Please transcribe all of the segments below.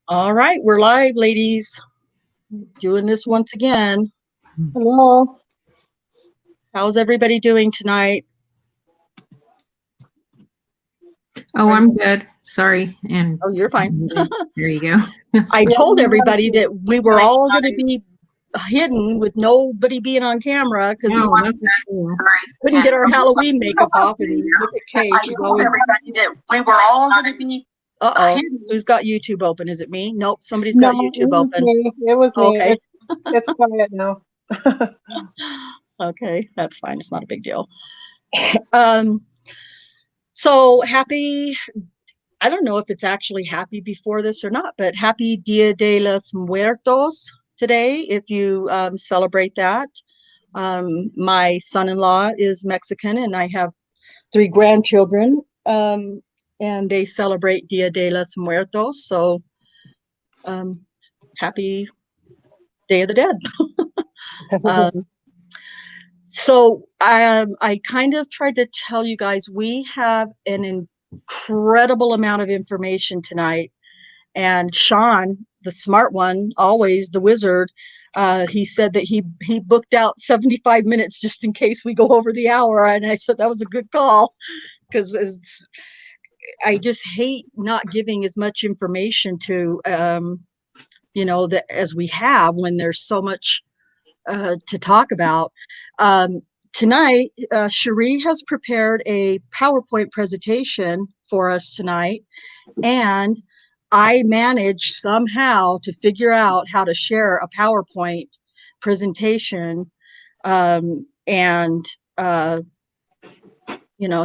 All right, we're live, ladies. Doing this once again. Hello. How's everybody doing tonight? Oh, I'm good. Sorry. And Oh, you're fine. there you go. I told everybody that we were all going to be hidden with nobody being on camera because No, we couldn't get our Halloween makeup off. And look at Kay. She's always. We were all going to be. Uh-oh. Who's got YouTube open? Is it me? Nope. Somebody's got YouTube open. It was me. Okay. It's quiet now. Okay, that's fine. It's not a big deal. So happy. I don't know if it's actually happy before this or not, but happy Dia de los Muertos today, if you celebrate that. My son-in-law is Mexican, and I have 3 grandchildren, and they celebrate Dia de los Muertos. So happy Day of the Dead. So I kind of tried to tell you guys, we have an incredible amount of information tonight. And Sean, the smart one, always the wizard, he said that he booked out 75 minutes just in case we go over the hour. And I said that was a good call, because I just hate not giving as much information to, as we have when there's so much to talk about. Tonight, Cherie has prepared a PowerPoint presentation for us tonight, and I managed somehow to figure out how to share a PowerPoint presentation,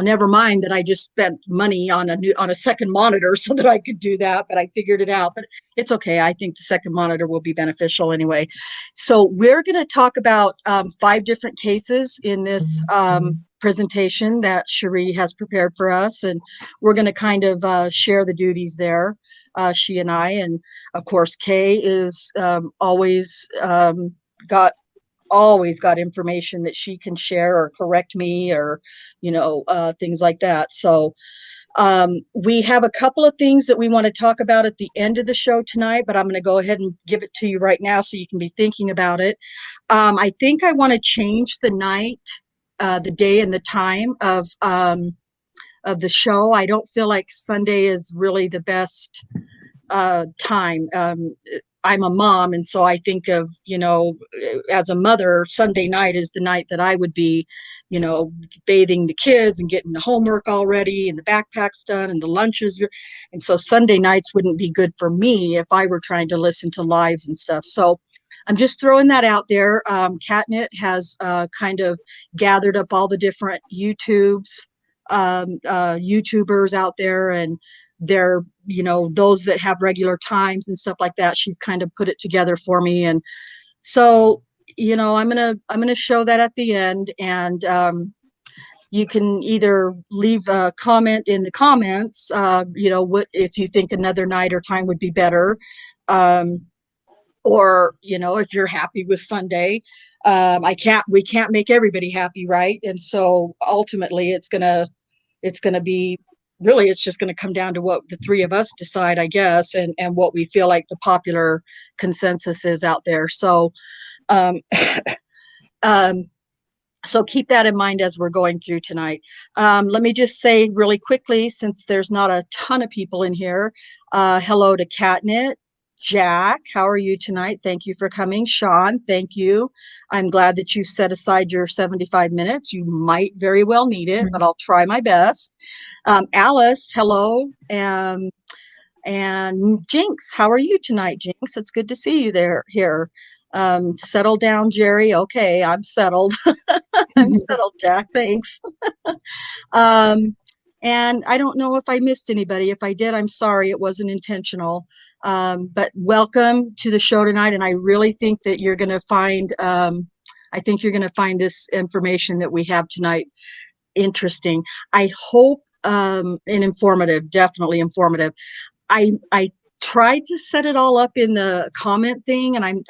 never mind that I just spent money on a second monitor so that I could do that, but I figured it out. But it's okay. I think the second monitor will be beneficial anyway. So we're going to talk about 5 different cases in this presentation that Cherie has prepared for us, and we're going to kind of share the duties there, she and I. And of course, Kay is always got information that she can share or correct me, or things like that. So we have a couple of things that we want to talk about at the end of the show tonight, but I'm going to go ahead and give it to you right now so you can be thinking about it. I think I want to change the night, the day and the time of the show. I don't feel like Sunday is really the best time. I'm a mom, and so I think of, as a mother, Sunday night is the night that I would be, bathing the kids and getting the homework all ready and the backpacks done and the lunches. And so Sunday nights wouldn't be good for me if I were trying to listen to lives and stuff. So I'm just throwing that out there. Catnit has kind of gathered up all the different YouTubers out there, and they're, those that have regular times and stuff like that. She's kind of put it together for me. And so, I'm gonna show that at the end, and you can either leave a comment in the comments, what if you think another night or time would be better, or if you're happy with Sunday. We can't make everybody happy, right? And so ultimately it's gonna be, really, it's just going to come down to what the 3 of us decide, I guess, and what we feel like the popular consensus is out there. So so keep that in mind as we're going through tonight. Let me just say really quickly, since there's not a ton of people in here, hello to Catnit. Jack, how are you tonight? Thank you for coming. Sean, thank you. I'm glad that you set aside your 75 minutes. You might very well need it, but I'll try my best. Alice, hello. And Jinx, how are you tonight, Jinx? It's good to see you here. Settle down, Jerry. Okay, I'm settled. I'm settled, Jack. Thanks. And I don't know if I missed anybody. If I did, I'm sorry. It wasn't intentional. But welcome to the show tonight. And I really think that you're going to find, this information that we have tonight interesting. I hope, and informative, definitely informative. I tried to set it all up in the comment thing, and I'm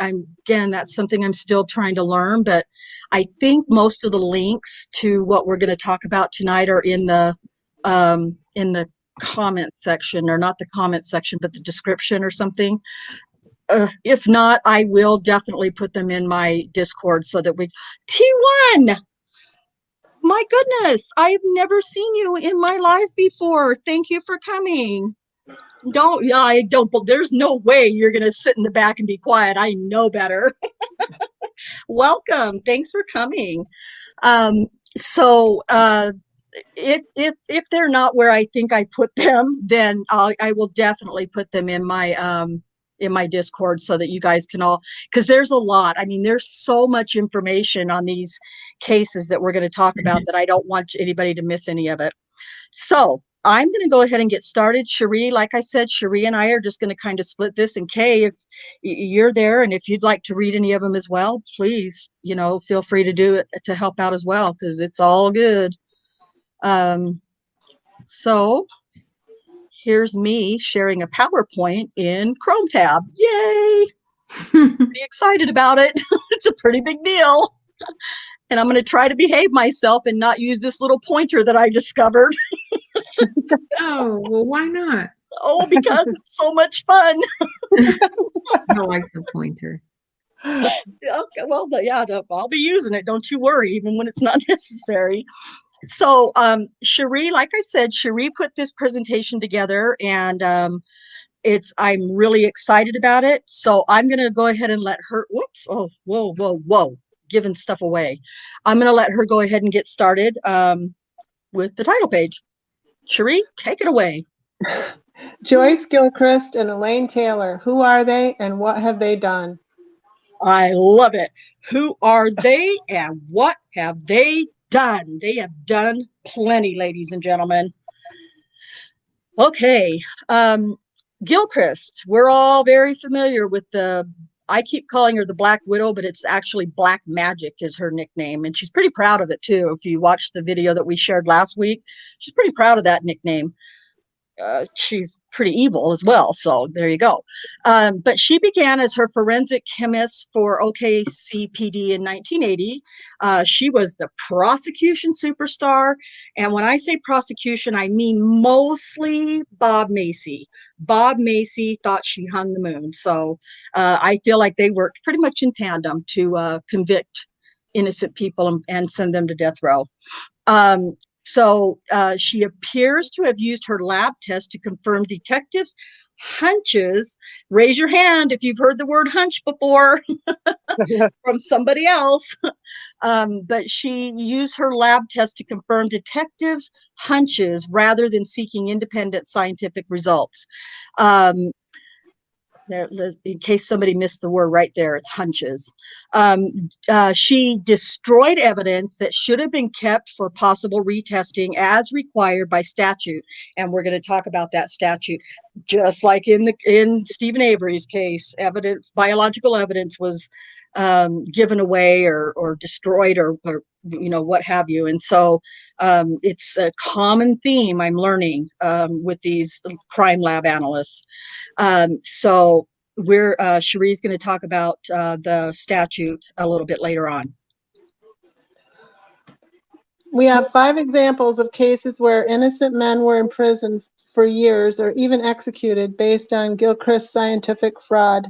again, that's something I'm still trying to learn, but I think most of the links to what we're going to talk about tonight are in the comment section, or not the comment section, but the description or something. If not, I will definitely put them in my Discord so that T1, my goodness, I've never seen you in my live before. Thank you for coming. I don't, there's no way you're going to sit in the back and be quiet. I know better. Welcome. Thanks for coming. So if they're not where I think I put them, then I will definitely put them in my Discord so that you guys can all, because there's a lot. I mean, there's so much information on these cases that we're going to talk about that I don't want anybody to miss any of it. So I'm going to go ahead and get started. Cherie, like I said, Cherie and I are just going to kind of split this. And Kay, if you're there and if you'd like to read any of them as well, please, feel free to do it to help out as well, because it's all good. So here's me sharing a PowerPoint in Chrome tab. Yay! Pretty excited about it. It's a pretty big deal. And I'm going to try to behave myself and not use this little pointer that I discovered. Oh, well, why not? Oh, because it's so much fun. I like the pointer. Okay, well, I'll be using it. Don't you worry, even when it's not necessary. So, Cherie, like I said, Cherie put this presentation together, and I'm really excited about it. So I'm going to go ahead and let her, whoops, oh, whoa, giving stuff away. I'm going to let her go ahead and get started with the title page. Cherie, take it away. Joyce, Gilchrist, and Elaine Taylor. Who are they and what have they done? I love it. Who are they and what have they done? They have done plenty, ladies and gentlemen. Okay. Gilchrist, we're all very familiar with I keep calling her the Black Widow, but it's actually Black Magic is her nickname. And she's pretty proud of it too. If you watched the video that we shared last week, she's pretty proud of that nickname. She's pretty evil as well. So there you go. But she began as her forensic chemist for OKCPD in 1980. She was the prosecution superstar. And when I say prosecution, I mean mostly Bob Macy. Bob Macy thought she hung the moon. So I feel like they worked pretty much in tandem to convict innocent people and send them to death row. So she appears to have used her lab test to confirm detectives' hunches. Raise your hand if you've heard the word hunch before from somebody else. But she used her lab test to confirm detectives' hunches rather than seeking independent scientific results. In case somebody missed the word right there, it's hunches. She destroyed evidence that should have been kept for possible retesting as required by statute. And we're going to talk about that statute. Just like in Stephen Avery's case, biological evidence was given away or destroyed or what have you. And so it's a common theme I'm learning with these crime lab analysts. So Cherie's going to talk about the statute a little bit later on. We have 5 examples of cases where innocent men were imprisoned for years or even executed based on Gilchrist scientific fraud.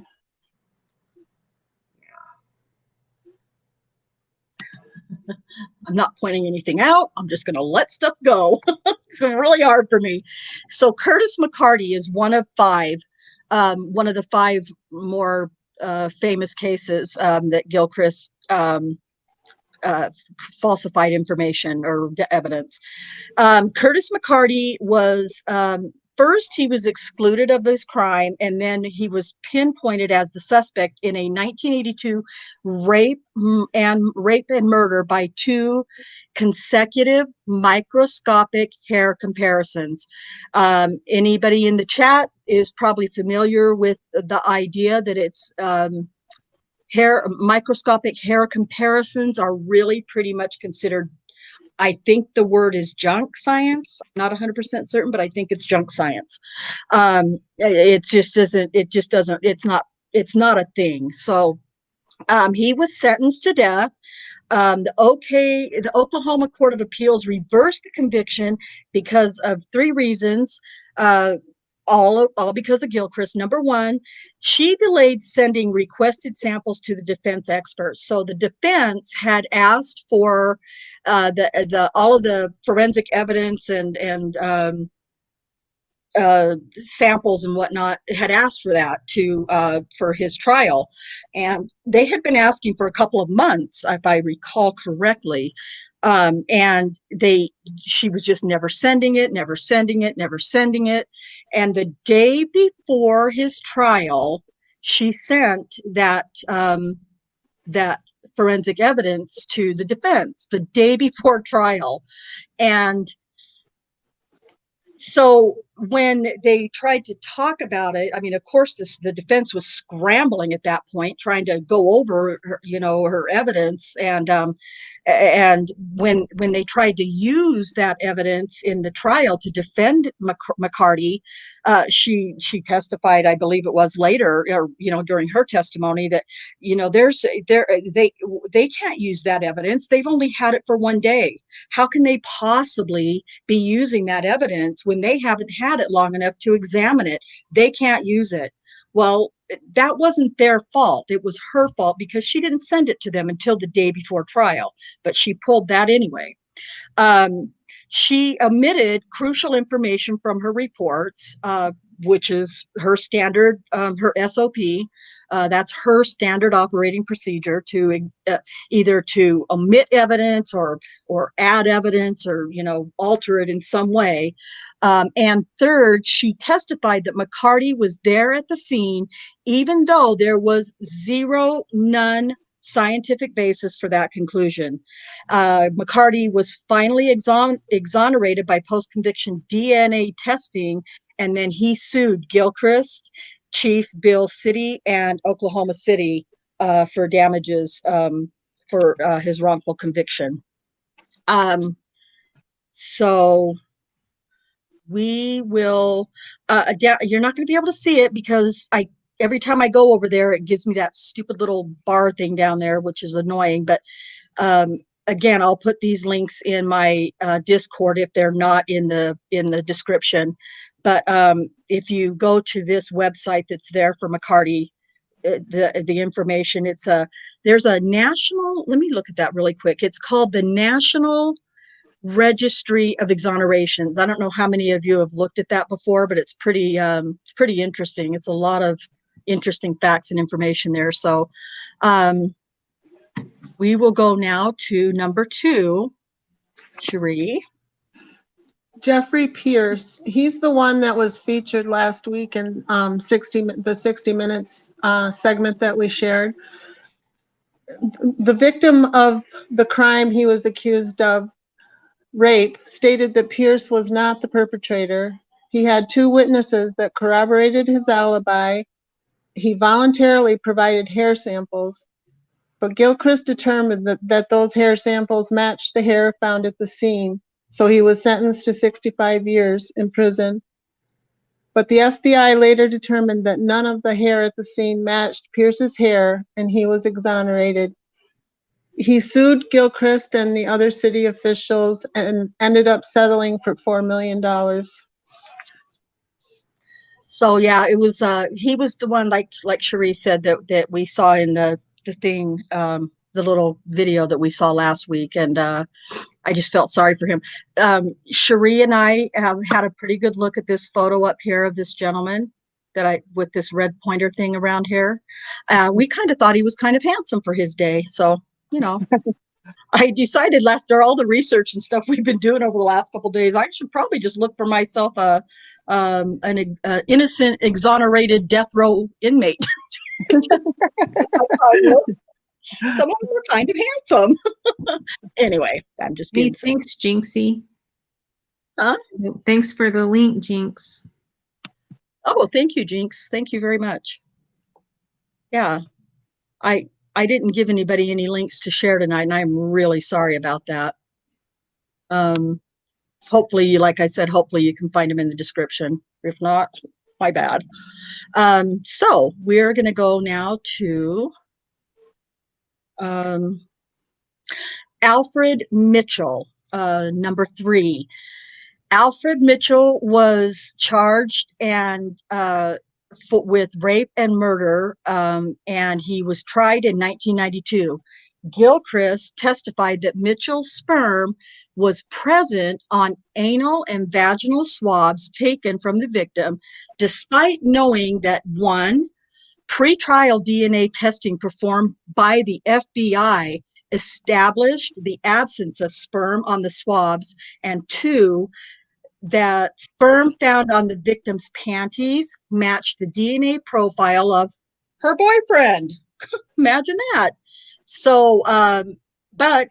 I'm not pointing anything out. I'm just going to let stuff go. It's really hard for me. So Curtis McCarty is one of the 5 more famous cases that Gilchrist falsified information or evidence. Curtis McCarty was first he was excluded of this crime, and then he was pinpointed as the suspect in a 1982 rape and murder by 2 consecutive microscopic hair comparisons. Anybody in the chat is probably familiar with the idea that it's microscopic hair comparisons are really pretty much considered, I think the word is junk science. I'm not 100% certain, but I think it's junk science. It's not a thing. So he was sentenced to death The Oklahoma Court of Appeals reversed the conviction because of three reasons. Uh, all because of Gilchrist. Number one, she delayed sending requested samples to the defense experts. So the defense had asked for the all of the forensic evidence and samples and whatnot, had asked for that for his trial, and they had been asking for a couple of months, if I recall correctly. And she was just never sending it, never sending it, never sending it. And the day before his trial, she sent that forensic evidence to the defense the day before trial. And so when they tried to talk about it, I mean, of course, the defense was scrambling at that point, trying to go over her evidence, and when they tried to use that evidence in the trial to defend McCarty, she testified, I believe it was later, or during her testimony, that they can't use that evidence. They've only had it for one day. How can they possibly be using that evidence when they haven't had it long enough to examine it? They can't use it. Well, that wasn't their fault. It was her fault because she didn't send it to them until the day before trial, but she pulled that anyway. She omitted crucial information from her reports, which is her standard, her SOP. That's her standard operating procedure, to either to omit evidence or add evidence, or alter it in some way. And third, she testified that McCarty was there at the scene, even though there was none scientific basis for that conclusion. McCarty was finally exonerated by post-conviction DNA testing, and then he sued Gilchrist, Chief Bill City, and Oklahoma City for damages for his wrongful conviction. So we will, you're not going to be able to see it because every time I go over there, it gives me that stupid little bar thing down there, which is annoying. But again, I'll put these links in my Discord if they're not in the description. But if you go to this website that's there for McCarty, the information, there's a national, let me look at that really quick. It's called the National Registry of Exonerations. I don't know how many of you have looked at that before, but it's pretty interesting. It's a lot of interesting facts and information there. So we will go now to number 2. Cherie. Jeffrey Pierce, he's the one that was featured last week in the 60 Minutes segment that we shared. The victim of the crime he was accused of, rape, stated that Pierce was not the perpetrator. He had 2 witnesses that corroborated his alibi. He voluntarily provided hair samples, but Gilchrist determined that those hair samples matched the hair found at the scene, so he was sentenced to 65 years in prison. But the FBI later determined that none of the hair at the scene matched Pierce's hair, and he was exonerated. He sued Gilchrist and the other city officials and ended up settling for $4 million. So yeah, it was he was the one, like Cherie said, that we saw in the thing, the little video that we saw last week, and I just felt sorry for him. Cherie and I have had a pretty good look at this photo up here of this gentleman with this red pointer thing around here. We kind of thought he was kind of handsome for his day. So, I decided after all the research and stuff we've been doing over the last couple of days, I should probably just look for myself an innocent, exonerated death row inmate. Some of them are kind of handsome. Anyway, I'm just being silly. Thanks, Jinxie. Huh? Thanks for the link, Jinx. Oh, thank you, Jinx. Thank you very much. Yeah, I didn't give anybody any links to share tonight, and I'm really sorry about that. Hopefully, like I said, hopefully you can find them in the description. If not, my bad. So we're going to go now to Alfred Mitchell, number 3. Alfred Mitchell was charged and with rape and murder, and he was tried in 1992. Gilchrist testified that Mitchell's sperm was present on anal and vaginal swabs taken from the victim, despite knowing that, one, pretrial DNA testing performed by the FBI established the absence of sperm on the swabs, and two, that sperm found on the victim's panties matched the DNA profile of her boyfriend. Imagine that. So, but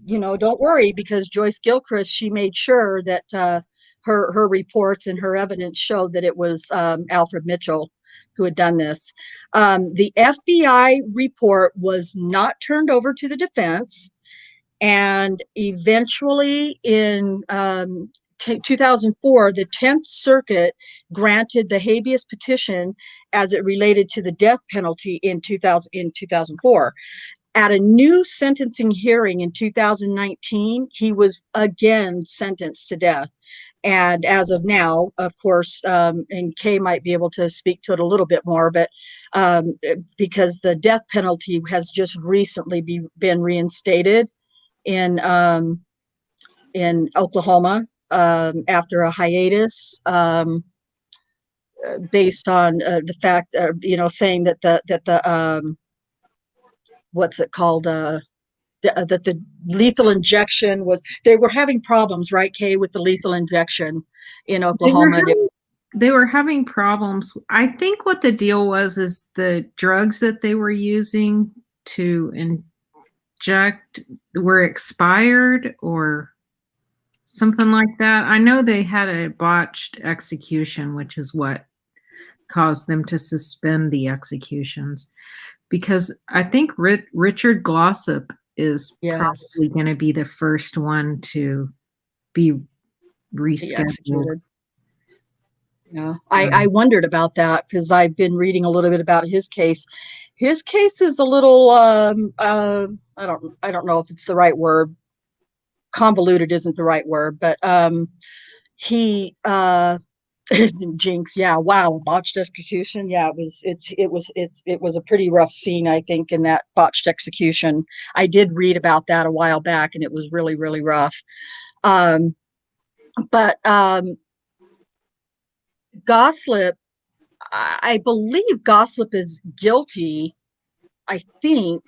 don't worry, because Joyce Gilchrist, she made sure that her reports and her evidence showed that it was Alfred Mitchell who had done this. The FBI report was not turned over to the defense, and eventually in 2004, the 10th Circuit granted the habeas petition as it related to the death penalty in 2004. At a new sentencing hearing in 2019, he was again sentenced to death. And as of now, of course, and Kay might be able to speak to it a little bit more, but because the death penalty has just recently been reinstated in Oklahoma after a hiatus, based on the fact, saying that the what's it called? That the lethal injection they were having problems, right, Kay, with the lethal injection in Oklahoma. They were having problems. I think what the deal was is the drugs that they were using to inject were expired or something like that. I know they had a botched execution, which is what caused them to suspend the executions. Because I think Richard Glossop is probably going to be the first one to be rescheduled. Yeah, I wondered about that because I've been reading a little bit about his case. His case is a little I don't know if it's the right word. Convoluted isn't the right word, but he Jinx, yeah, wow, botched execution. Yeah, it was a pretty rough scene, I think, in that botched execution. I did read about that a while back, and it was really, really rough. But Goslip, I believe Goslip is guilty, I think,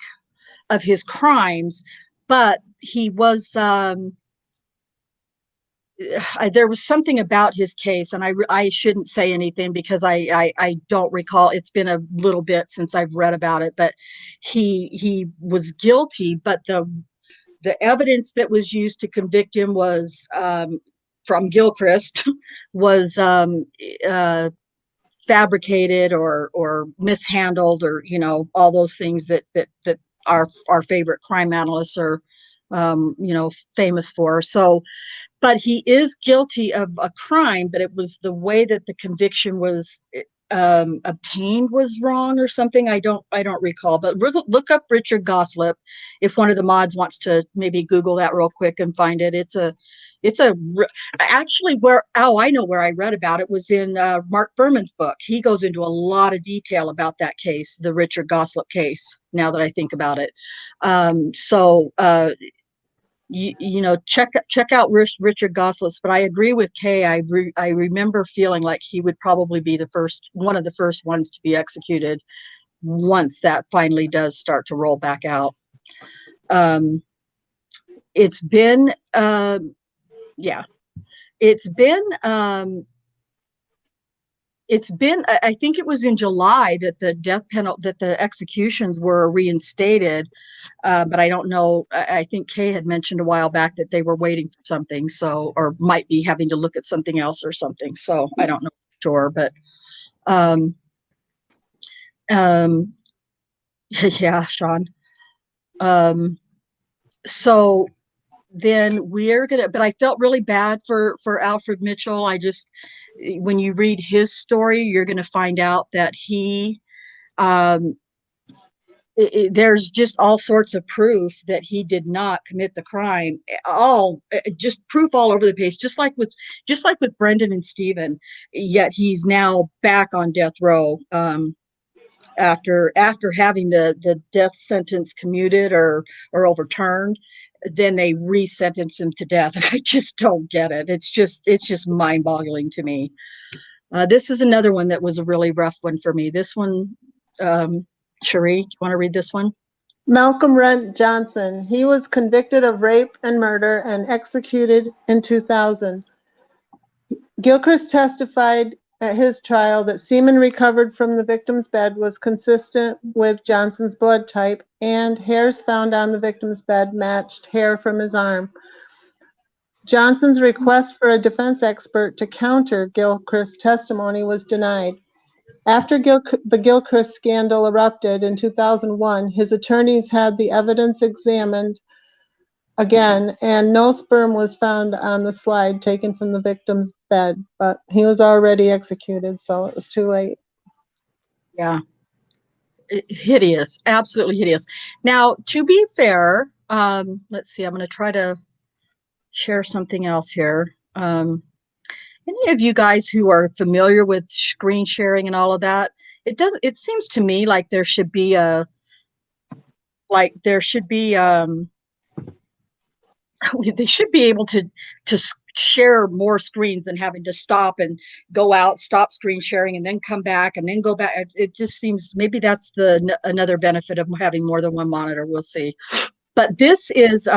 of his crimes, but he was there was something about his case, and I shouldn't say anything because I don't recall. It's been a little bit since I've read about it, but he was guilty, but the evidence that was used to convict him was from Gilchrist was fabricated or mishandled, or all those things that our favorite crime analysts are famous for. So, but he is guilty of a crime, but it was the way that the conviction was obtained was wrong or something. I don't recall, but look up Richard Goslip if one of the mods wants to maybe Google that real quick and find it. It's actually I know where I read about it was in Mark Furman's book. He goes into a lot of detail about that case, the Richard Goslip case, now that I think about it. Check out Richard Goslip's, but I agree with Kay. I remember feeling like he would probably be one of the first ones to be executed once that finally does start to roll back out. It's been I think it was in July that the death penalty, that the executions were reinstated, but I don't know. I think Kay had mentioned a while back that they were waiting for something, or might be having to look at something else or something. So I don't know for sure, but yeah, Sean. So then but I felt really bad for Alfred Mitchell. When you read his story, you're going to find out that he there's just all sorts of proof that he did not commit the crime. Just proof all over the place, just like with Brendan and Stephen. Yet he's now back on death row, after having the death sentence commuted or overturned. Then they re-sentence him to death, and I just don't get it. It's just mind-boggling to me. This is another one that was a really rough one for me. This one, Cherie, do you want to read this one? Malcolm Rent Johnson. He was convicted of rape and murder and executed in 2000. Gilchrist testified at his trial that semen recovered from the victim's bed was consistent with Johnson's blood type, and hairs found on the victim's bed matched hair from his arm. Johnson's request for a defense expert to counter Gilchrist's testimony was denied. After the Gilchrist scandal erupted in 2001, his attorneys had the evidence examined again, and no sperm was found on the slide taken from the victim's bed, but he was already executed, so it was too late. Yeah. Hideous, absolutely hideous. Now, to be fair, let's see, I'm going to try to share something else here. Any of you guys who are familiar with screen sharing and all of that, it seems to me like there should be they should be able to share more screens than having to stop and go out, stop screen sharing, and then come back and then go back. It just seems maybe that's another benefit of having more than one monitor. We'll see. But this is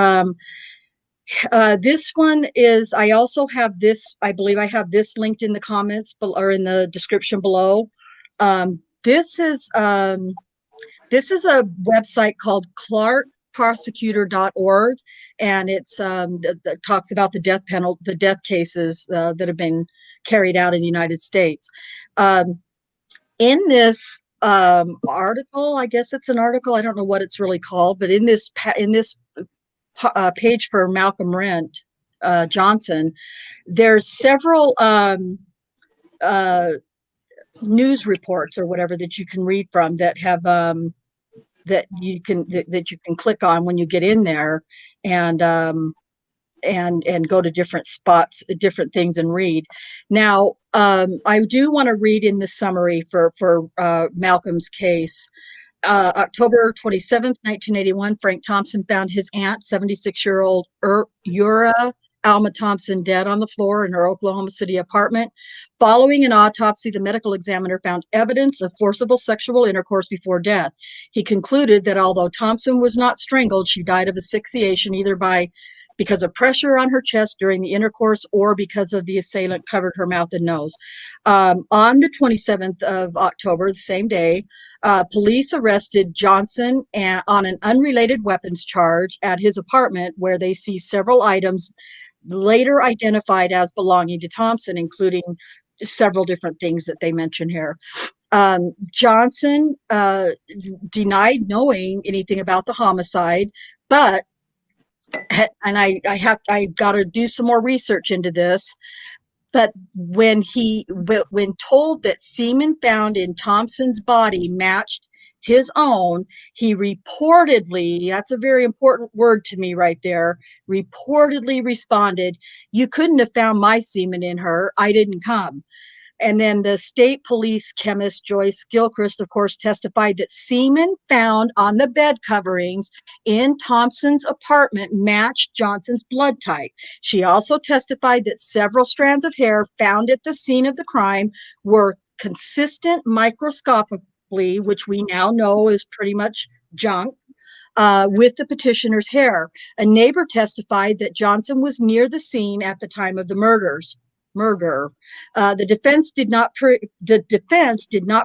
this one is, I also have this, I believe I have this linked in the comments or in the description below. This is a website called clarkprosecutor.org, and it's that talks about the death penalty, the death cases that have been carried out in the United States. In this article, I guess it's an article, I don't know what it's really called, but in this page for Malcolm Rent Johnson, there's several news reports or whatever that you can read from that have that you can click on when you get in there, and go to different spots, different things, and read. Now, I do want to read in the summary for Malcolm's case. October 27th, 1981, Frank Thompson found his aunt, 76-year-old Eura Alma Thompson, dead on the floor in her Oklahoma City apartment. Following an autopsy, the medical examiner found evidence of forcible sexual intercourse before death. He concluded that although Thompson was not strangled, she died of asphyxiation either because of pressure on her chest during the intercourse or because of the assailant covered her mouth and nose. On the 27th of October, the same day, police arrested Johnson on an unrelated weapons charge at his apartment, where they seized several items later identified as belonging to Thompson, including several different things that they mention here. Johnson denied knowing anything about the homicide, but I got to do some more research into this. But when told that semen found in Thompson's body matched his own, he reportedly, that's a very important word to me right there, reportedly responded, "You couldn't have found my semen in her. I didn't come." And then the state police chemist, Joyce Gilchrist, of course, testified that semen found on the bed coverings in Thompson's apartment matched Johnson's blood type. She also testified that several strands of hair found at the scene of the crime were consistent microscopically, which we now know is pretty much junk, with the petitioner's hair. A neighbor testified that Johnson was near the scene at the time of the murder. The defense did not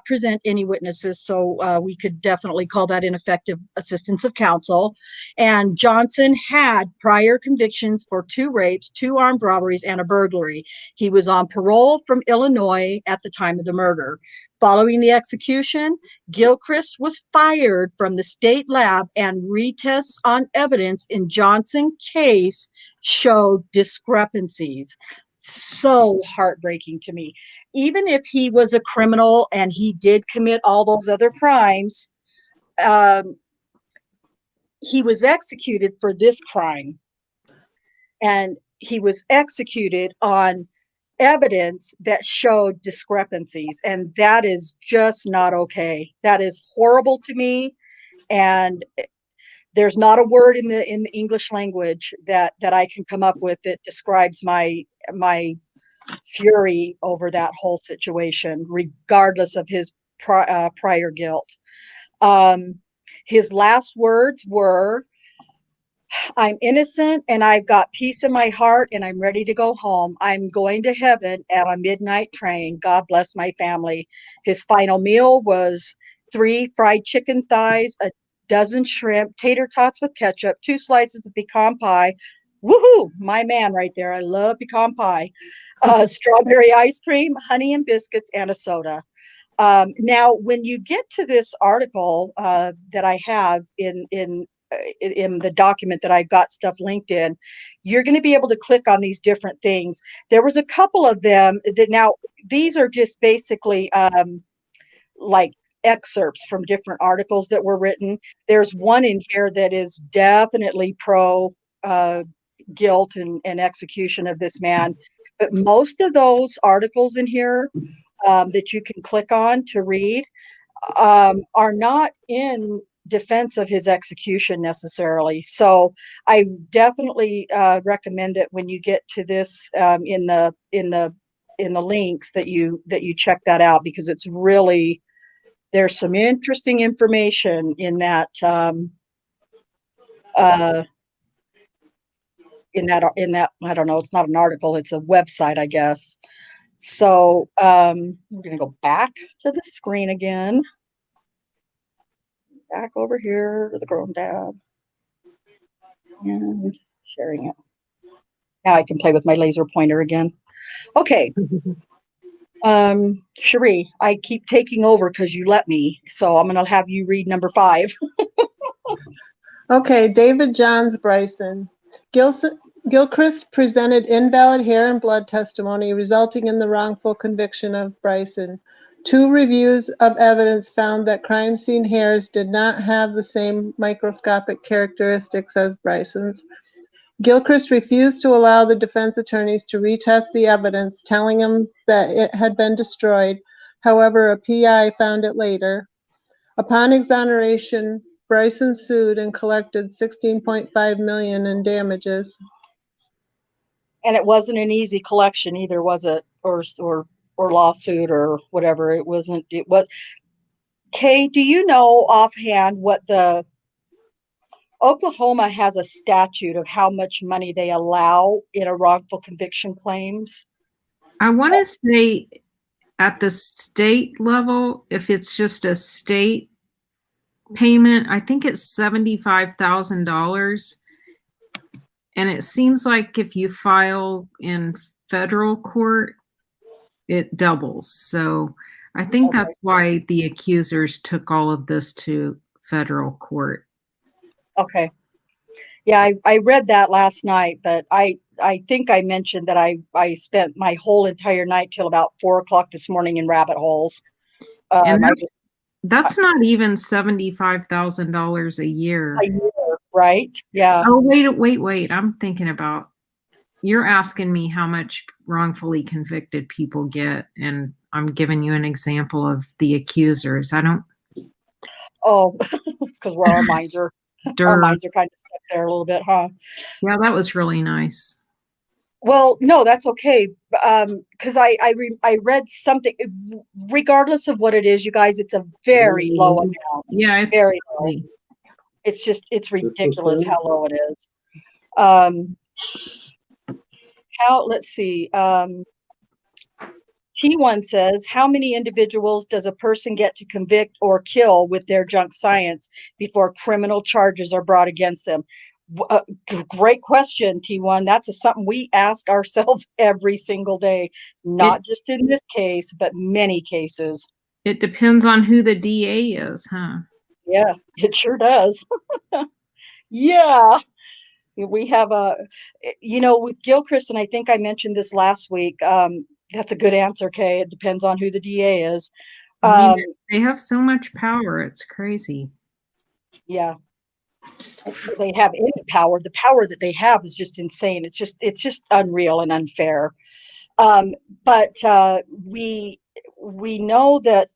present any witnesses, so we could definitely call that ineffective assistance of counsel. And Johnson had prior convictions for 2 rapes, 2 armed robberies, and a burglary. He was on parole from Illinois at the time of the murder. Following the execution, Gilchrist was fired from the state lab, and retests on evidence in Johnson's case showed discrepancies. So heartbreaking to me. Even if he was a criminal and he did commit all those other crimes, he was executed for this crime, and he was executed on evidence that showed discrepancies, and that is just not okay. That is horrible to me, and there's not a word in the English language that I can come up with that describes my fury over that whole situation, regardless of his prior guilt. His last words were, "I'm innocent and I've got peace in my heart and I'm ready to go home. I'm going to heaven at a midnight train. God bless my family." His final meal was 3 fried chicken thighs, a dozen shrimp, tater tots with ketchup, 2 slices of pecan pie. Woohoo! My man right there. I love pecan pie. Strawberry ice cream, honey and biscuits, and a soda. Now, when you get to this article that I have in the document that I've got stuff linked in, you're going to be able to click on these different things. There was a couple of them that, now these are just basically like excerpts from different articles that were written. There's one in here that is definitely pro guilt and execution of this man. But most of those articles in here that you can click on to read are not in defense of his execution necessarily. So I definitely recommend that when you get to this in the links that you check that out, because it's really, there's some interesting information in that I don't know, it's not an article, it's a website, I guess. So we're going to go back to the screen again. Back over here to the Chrome tab. And sharing it. Now I can play with my laser pointer again. Okay. Cherie, I keep taking over because you let me. So I'm going to have you read number 5. Okay, David Johns Bryson. Gilchrist presented invalid hair and blood testimony, resulting in the wrongful conviction of Bryson. 2 reviews of evidence found that crime scene hairs did not have the same microscopic characteristics as Bryson's. Gilchrist refused to allow the defense attorneys to retest the evidence, telling him that it had been destroyed. However, a PI found it later. Upon exoneration, Bryson sued and collected $16.5 million in damages. And it wasn't an easy collection either, was it? Or lawsuit or whatever. It wasn't. It was. Kay, do you know offhand what the Oklahoma has a statute of how much money they allow in a wrongful conviction claims? I want to say at the state level, if it's just a state payment, I think it's $75,000. And it seems like if you file in federal court, it doubles. So I think that's why the accusers took all of this to federal court. Okay. Yeah, I read that last night, but I think I mentioned that I spent my whole entire night till about 4 o'clock this morning in rabbit holes. And that's not even $75,000 a year. Right? Yeah. Oh, wait. I'm thinking about, you're asking me how much wrongfully convicted people get, and I'm giving you an example of the accusers. I don't. Oh, it's because our minds are kind of stuck there a little bit, huh? Yeah, that was really nice. Well, no, that's okay. Because I read something. Regardless of what it is, you guys, it's a very low amount. Yeah, it's very low. It's ridiculous how low it is. Let's see. T1 says, how many individuals does a person get to convict or kill with their junk science before criminal charges are brought against them? Great question, T1. That's something we ask ourselves every single day, not just in this case, but many cases. It depends on who the DA is, huh? Yeah, it sure does. Yeah. We have with Gilchrist, and I think I mentioned this last week. That's a good answer, Kay. It depends on who the DA is. I mean, they have so much power. It's crazy. Yeah. they have any power. The power that they have is just insane. It's just unreal and unfair. Um, but we know that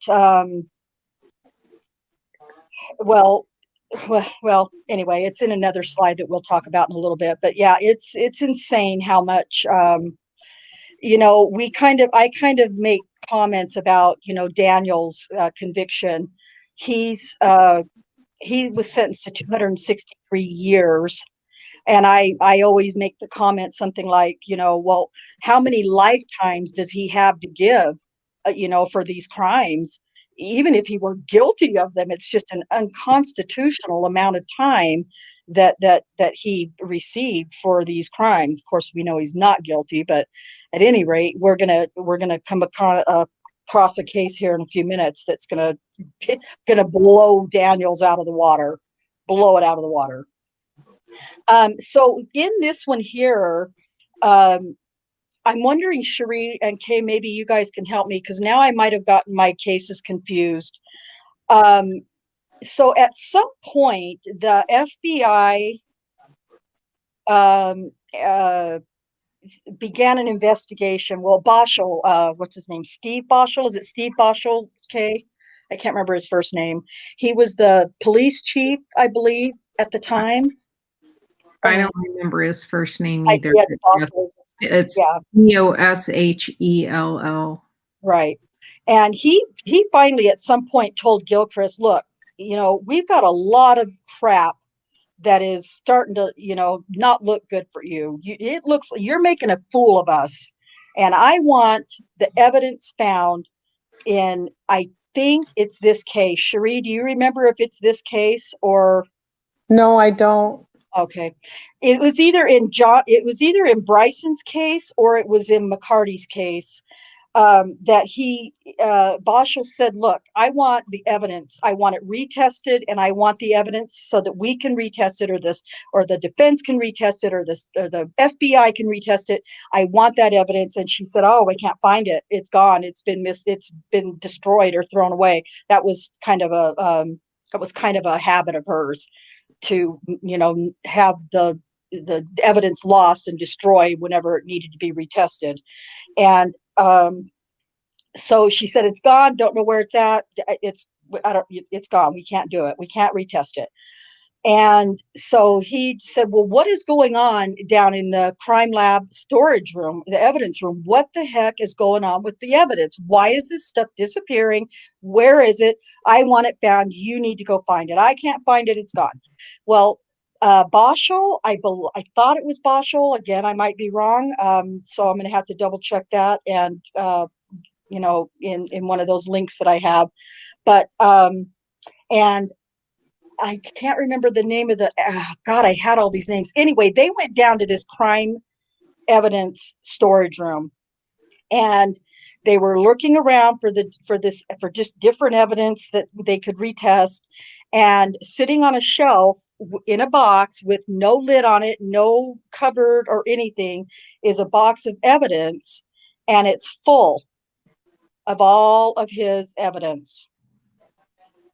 well, anyway, it's in another slide that we'll talk about in a little bit. But yeah, it's insane how much I kind of make comments about Daniel's conviction. He's he was sentenced to 263 years. And I always make the comment something like, well, how many lifetimes does he have to give, for these crimes? Even if he were guilty of them, it's just an unconstitutional amount of time that he received for these crimes. Of course, we know he's not guilty, but at any rate, we're gonna come across a case here in a few minutes that's gonna blow Daniels out of the water, blow it out of the water. So in this one here, I'm wondering, Cherie and Kay, maybe you guys can help me because now I might have gotten my cases confused. So at some point, the FBI um, began an investigation. Well, Boschel, what's his name? Steve Boschel? Is it Steve Boschel, Kay? I can't remember his first name. He was the police chief, I believe, at the time. I don't remember his first name I either. guess Yes, Boschel is, it's yeah. Boshell. Right. And he finally at some point told Gilchrist, look, we've got a lot of crap that is starting to, not look good for you. It looks like you're making a fool of us. And I want the evidence found in, I think it's this case. Cherie, do you remember if it's this case or? No, I don't. Okay. It was either in Bryson's case or it was in McCarty's case. That Boschel said, look, I want the evidence. I want it retested and I want the evidence so that we can retest it or the defense can retest it or the FBI can retest it. I want that evidence. And she said, oh, we can't find it. It's gone. It's been destroyed or thrown away. That was kind of a habit of hers to, have the evidence lost and destroyed whenever it needed to be retested. And so she said, it's gone. Don't know where it's at. It's gone. We can't do it. We can't retest it. And so he said, well, what is going on down in the crime lab storage room, the evidence room? What the heck is going on with the evidence? Why is this stuff disappearing? Where is it? I want it found. You need to go find it. I can't find it. It's gone. Well, Boschel, I thought it was Boschel. Again, I might be wrong. So I'm going to have to double check that and, in one of those links that I have. But, and I can't remember the name of God, I had all these names. Anyway, they went down to this crime evidence storage room and they were looking around for just different evidence that they could retest. And sitting on a shelf in a box with no lid on it, no cupboard or anything, is a box of evidence, and it's full of all of his evidence.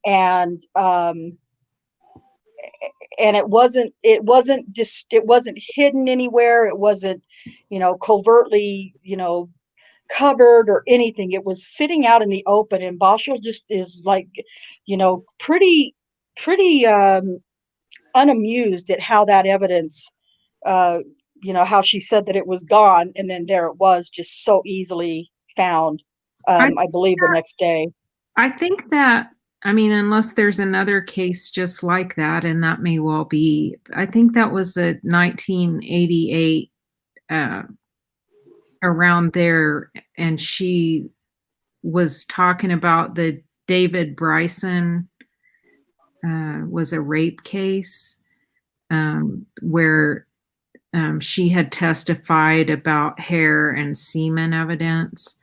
And it wasn't hidden anywhere. It wasn't, covertly, covered or anything. It was sitting out in the open, and Boschel just is like, pretty unamused at how that evidence, how she said that it was gone, and then there it was, just so easily found. I believe the next day. I think that, I mean, unless there's another case just like that, and that may well be, I think that was a 1988, around there, and she was talking about the David Bryson was a rape case, where she had testified about hair and semen evidence.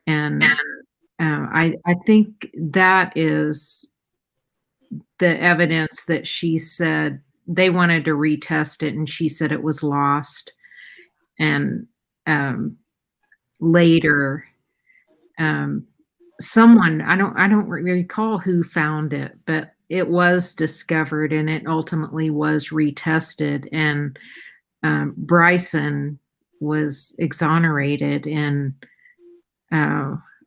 And I think that is the evidence that she said they wanted to retest it, and she said it was lost. And later, someone, I don't recall who found it, but it was discovered and it ultimately was retested, and Bryson was exonerated in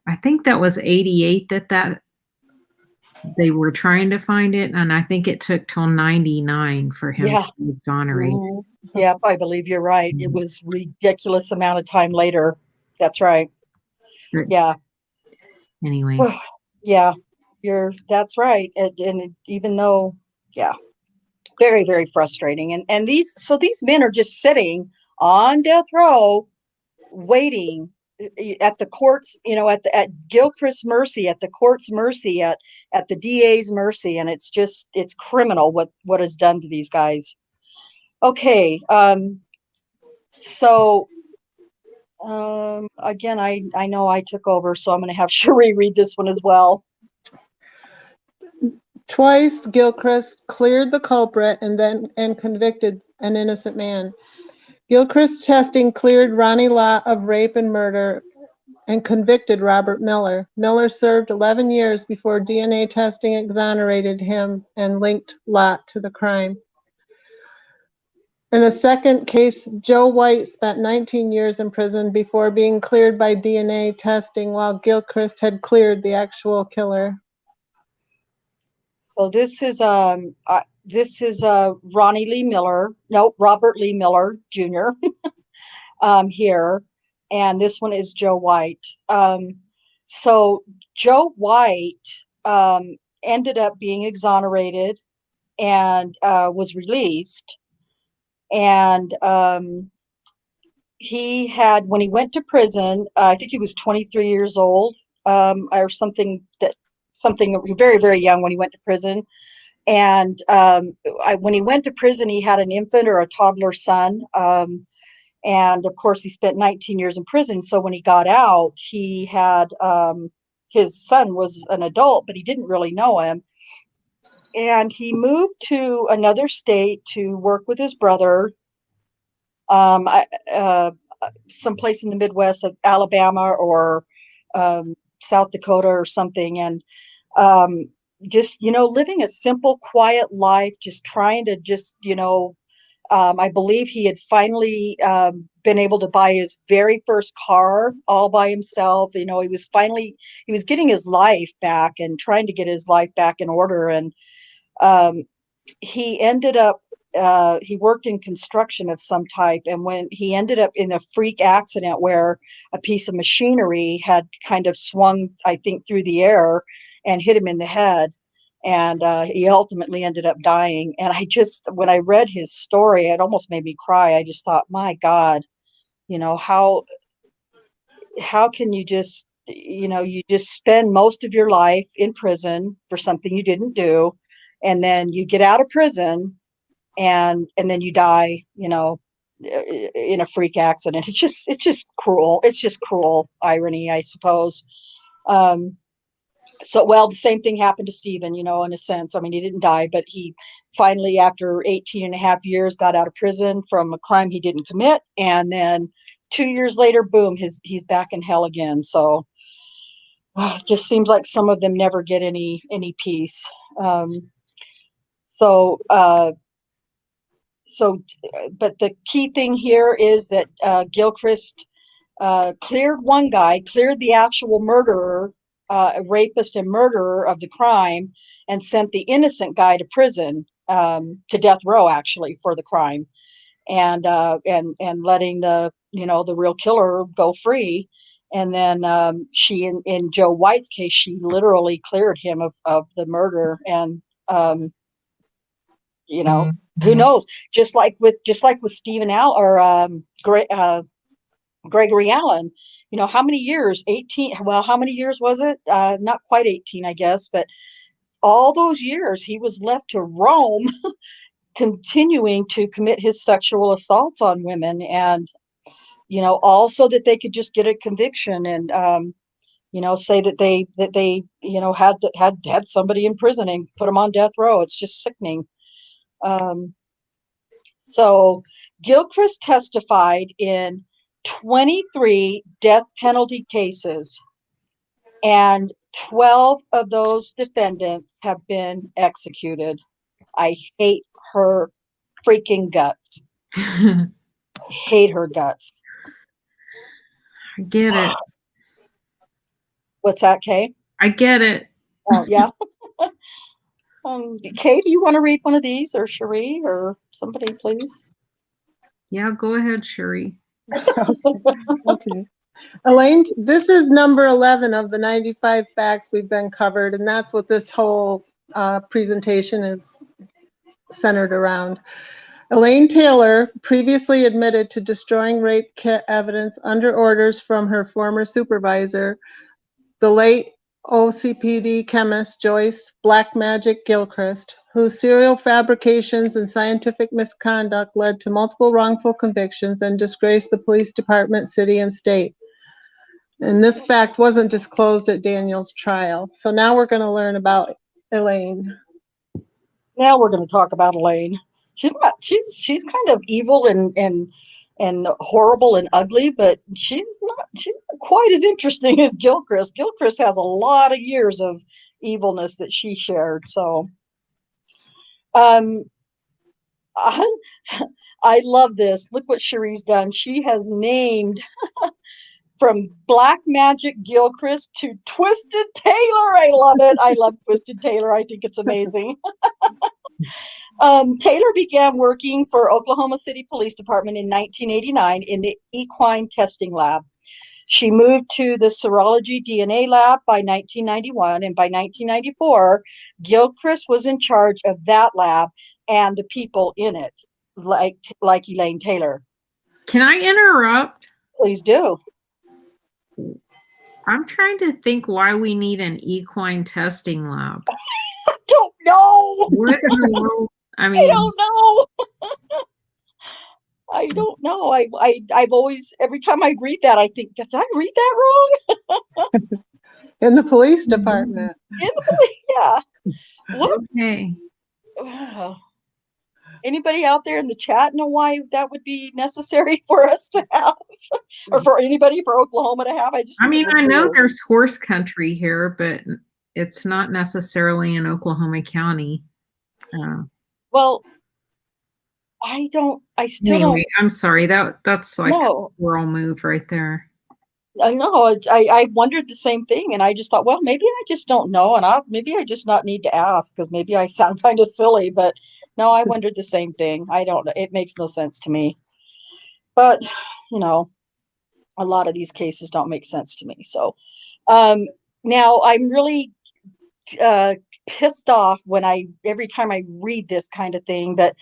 I think that was 88 that they were trying to find it, and I think it took till 99 for him Yeah. to be exonerated. Mhm. Yep, I believe you're right. It Mhm. was ridiculous amount of time later. That's right. But Yeah. anyway, Yeah, that's right. And even though, yeah, very, very frustrating. And these men are just sitting on death row, waiting at the court's, at Gilchrist's mercy, at the court's mercy, at the DA's mercy. And it's criminal what is done to these guys. Okay. So again, I know I took over, so I'm going to have Cherie read this one as well. Twice Gilchrist cleared the culprit and convicted an innocent man. Gilchrist testing cleared Ronnie Lott of rape and murder and convicted Robert Miller. Miller served 11 years before DNA testing exonerated him and linked Lott to the crime. In a second case, Joe White spent 19 years in prison before being cleared by DNA testing, while Gilchrist had cleared the actual killer. So this is Ronnie Lee Miller, no, Robert Lee Miller Jr. Here, and this one is Joe White. So Joe White ended up being exonerated and was released, and he had, when he went to prison, I think he was 23 years old, or something very, very young when he went to prison. And when he went to prison, he had an infant or a toddler son. And of course, he spent 19 years in prison. So when he got out, he had his son was an adult, but he didn't really know him. And he moved to another state to work with his brother, someplace in the Midwest, like Alabama or South Dakota or something. And um, just, living a simple, quiet life, just trying to I believe he had finally been able to buy his very first car all by himself. He was getting his life back and trying to get his life back in order. And um, he ended up, he worked in construction of some type. And when he ended up in a freak accident where a piece of machinery had kind of swung, I think, through the air and hit him in the head. And he ultimately ended up dying. And when I read his story, it almost made me cry. I just thought, my God, how can you you just spend most of your life in prison for something you didn't do, and then you get out of prison and then you die, in a freak accident. It's just cruel. It's just cruel irony, I suppose. Um, well, the same thing happened to Stephen, in a sense. I mean, he didn't die, but he finally, after 18 and a half years, got out of prison from a crime he didn't commit. And then 2 years later, boom, he's back in hell again. So it just seems like some of them never get any peace. Um, so, uh, but the key thing here is that Gilchrist cleared one guy, cleared the actual murderer, rapist and murderer of the crime, and sent the innocent guy to prison, to death row, actually, for the crime, and letting the real killer go free. And then in Joe White's case, she literally cleared him of the murder. And who knows? Just like with Stephen Al or Gregory Allen, how many years? 18. Well, how many years was it? Not quite 18, I guess, but all those years he was left to roam, continuing to commit his sexual assaults on women, and all so that they could just get a conviction and say that they had somebody in prison and put them on death row. It's just sickening. Um, So Gilchrist testified in 23 death penalty cases, and 12 of those defendants have been executed. I hate her freaking guts. I Hate her guts. get it. What's that, Kay? I get it. Oh, yeah. Kay, do you want to read one of these, or Cherie, or somebody, please? Yeah, go ahead, Cherie. Okay. Elaine, this is number 11 of the 95 facts we've been covered, and that's what this whole presentation is centered around. Elaine Taylor previously admitted to destroying rape kit evidence under orders from her former supervisor, the late OCPD chemist Joyce Black Magic Gilchrist, whose serial fabrications and scientific misconduct led to multiple wrongful convictions and disgraced the police department, city, and state. And this fact wasn't disclosed at Daniel's trial. So now we're going to learn about Elaine. Now we're going to talk about Elaine. She's she's kind of evil and horrible and ugly, but she's not quite as interesting as Gilchrist. Gilchrist has a lot of years of evilness that she shared. So I, I love this. Look what Cherie's done. She has named from Black Magic Gilchrist to Twisted Taylor. I love it. I love Twisted Taylor. I think it's amazing. Taylor began working for Oklahoma City Police Department in 1989 in the equine testing lab. She moved to the serology DNA lab by 1991, and by 1994, Gilchrist was in charge of that lab and the people in it, like Elaine Taylor. Can I interrupt? Please do. I'm trying to think why we need an equine testing lab. I don't know. What in the world? I I mean, don't know. I don't know. I've always, every time I read that, I think, did I read that wrong? In the police department. Yeah. What? okay. Anybody out there in the chat know why that would be necessary for us to have, or for anybody for Oklahoma to have? I mean, I know there's horse country here, but it's not necessarily in Oklahoma County. Well, I still Anyway, don't. I'm sorry. That's like No, a rural move right there. I know. I wondered the same thing, and I just thought, well, maybe I just don't know, and maybe I just not need to ask, because maybe I sound kind of silly. But no, I wondered the same thing. I don't know. It makes no sense to me. But you know, a lot of these cases don't make sense to me. So now I'm really pissed off when every time I read this kind of thing. But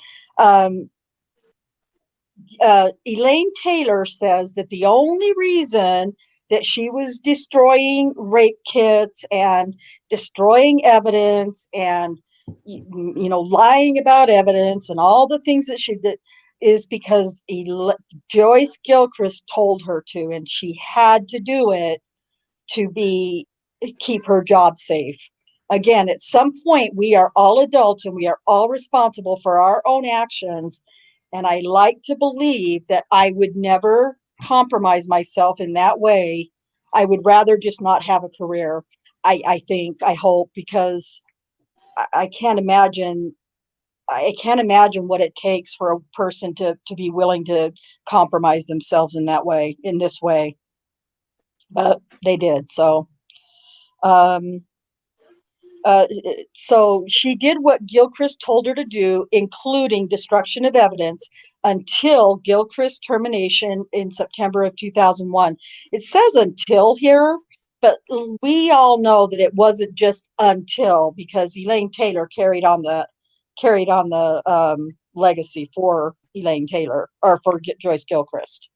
Elaine Taylor says that the only reason that she was destroying rape kits and destroying evidence and lying about evidence and all the things that she did is because Joyce Gilchrist told her to, and she had to do it to keep her job safe. Again, at some point, we are all adults and we are all responsible for our own actions. And I like to believe that I would never compromise myself in that way. I would rather just not have a career. I hope, because I can't imagine. I can't imagine what it takes for a person to be willing to compromise themselves in this way. But they did. So so she did what Gilchrist told her to do, including destruction of evidence, until Gilchrist's termination in September of 2001. It says until here, but we all know that it wasn't just until, because Elaine Taylor carried on the legacy for Elaine Taylor, or for Joyce Gilchrist.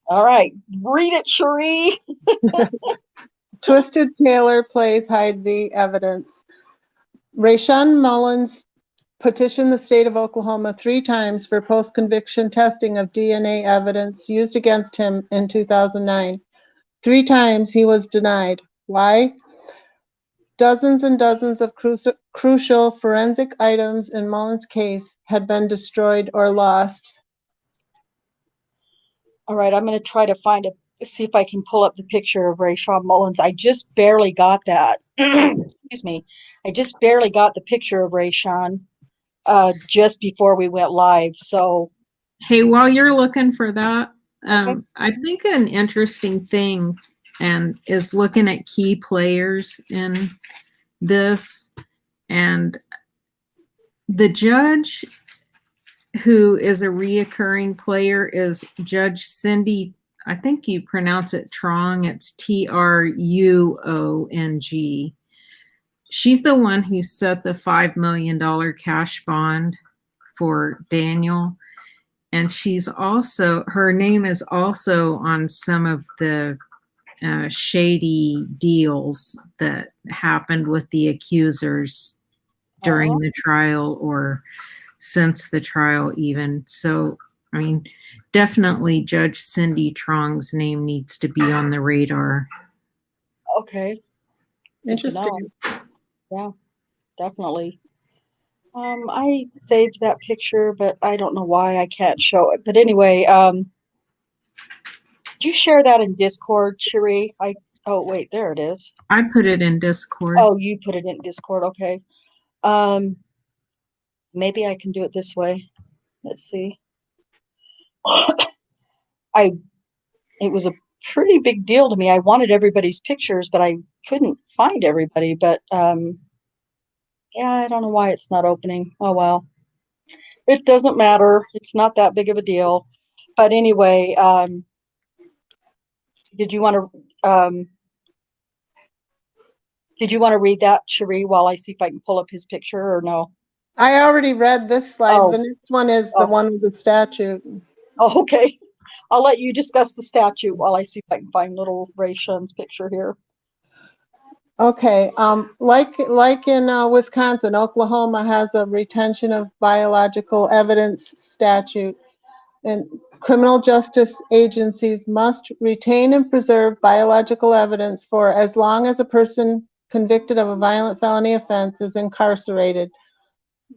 All right, read it, Cherie. Twisted Taylor plays hide the evidence. Rayshawn Mullins petitioned the state of Oklahoma 3 times for post-conviction testing of DNA evidence used against him in 2009. 3 times he was denied. Why? Dozens and dozens of crucial forensic items in Mullins' case had been destroyed or lost. All right, I'm going to try to find see if I can pull up the picture of Rayshawn Mullins. I just barely got that. Excuse me. I just barely got the picture of Rayshawn just before we went live. So, Hey, while you're looking for that, okay. I think an interesting thing and is looking at key players in this, and the judge who is a reoccurring player is Judge Cindy. I think you pronounce it Trong. It's Truong. She's the one who set the $5 million cash bond for Daniel. And she's also, her name is also on some of the shady deals that happened with the accusers during the trial or since the trial even. So, I mean, definitely Judge Cindy Trong's name needs to be on the radar. Okay. Good to know. Interesting. Yeah, definitely. I saved that picture, but I don't know why I can't show it. But anyway, did you share that in Discord, Cherie? Oh wait, there it is. I put it in Discord. Oh, you put it in Discord, okay. Maybe I can do it this way. Let's see. It was a pretty big deal to me. I wanted everybody's pictures, but I couldn't find everybody. But yeah, I don't know why it's not opening. Oh well. It doesn't matter. It's not that big of a deal. But anyway, did you want to read that, Cherie, while I see if I can pull up his picture or no? I already read this slide. Oh. The next one is the one with the statute. Oh, okay. I'll let you discuss the statute while I see if I can find little Rayshawn's picture here. Okay, like in Wisconsin, Oklahoma has a retention of biological evidence statute, and criminal justice agencies must retain and preserve biological evidence for as long as a person convicted of a violent felony offense is incarcerated.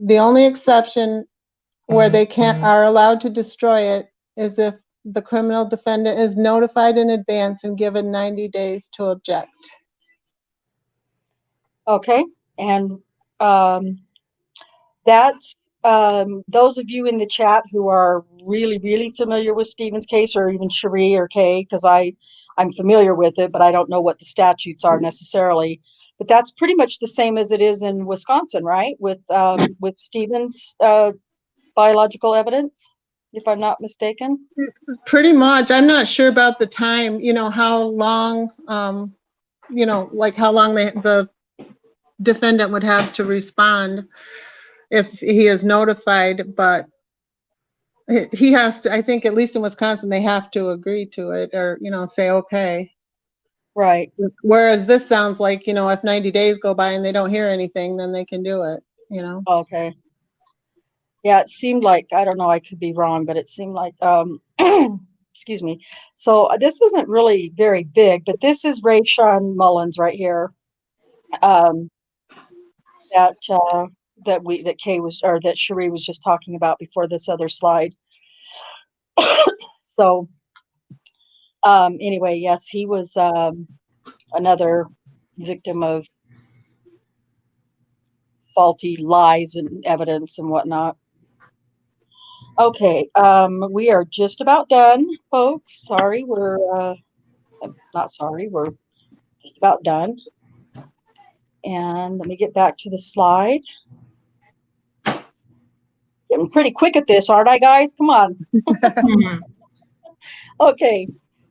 The only exception where they are allowed to destroy it is if the criminal defendant is notified in advance and given 90 days to object. Okay, and that's those of you in the chat who are really, really familiar with Stephen's case, or even Cherie or Kay, because I'm familiar with it, but I don't know what the statutes are necessarily. But that's pretty much the same as it is in Wisconsin, right? With Stephen's biological evidence, if I'm not mistaken. Pretty much. I'm not sure about the time, how long, like how long the defendant would have to respond if he is notified, but he has to, I think at least in Wisconsin, they have to agree to it or, say, okay. Right. Whereas this sounds like, if 90 days go by and they don't hear anything, then they can do it, Okay. Yeah, it seemed like, I don't know, I could be wrong, but it seemed like, excuse me. So this isn't really very big, but this is Rayshawn Mullins right here. That Kay was, or that Cherie was just talking about before this other slide. So anyway, yes, he was another victim of faulty lies and evidence and whatnot. Okay, we are just about done, folks. Sorry, we're not sorry, we're just about done. And let me get back to the slide. Getting pretty quick at this, aren't I, guys? Come on. Okay,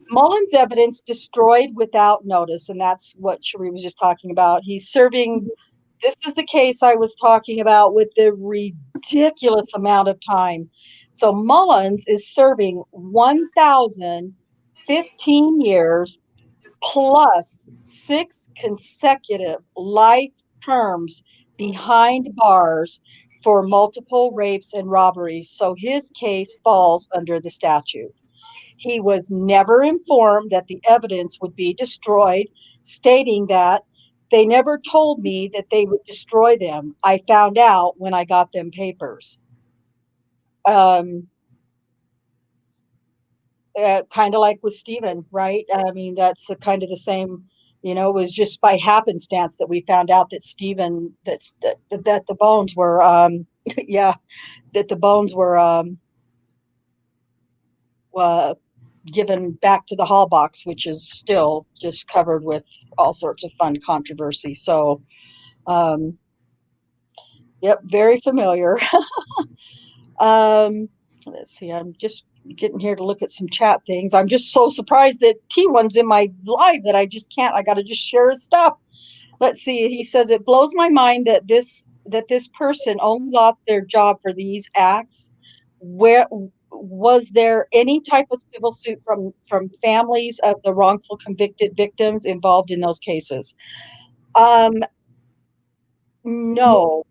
Mullins' evidence destroyed without notice, and that's what Cherie was just talking about. He's serving, this is the case I was talking about with the ridiculous amount of time. So Mullins is serving 1,015 years plus 6 consecutive life terms behind bars for multiple rapes and robberies. So his case falls under the statute. He was never informed that the evidence would be destroyed, stating that they never told me that they would destroy them. I found out when I got them papers. kind of like with Stephen, right? I mean, that's kind of the same. It was just by happenstance that we found out that Stephen, that the bones were, yeah, that the bones were given back to the hall box, which is still just covered with all sorts of fun controversy. So, yep, very familiar. Let's see, I'm just getting here to look at some chat things. I'm just so surprised that T1's in my live that I just can't. I got to just share his stuff. Let's see. He says it blows my mind that this person only lost their job for these acts. Where was there any type of civil suit from families of the wrongful convicted victims involved in those cases? No.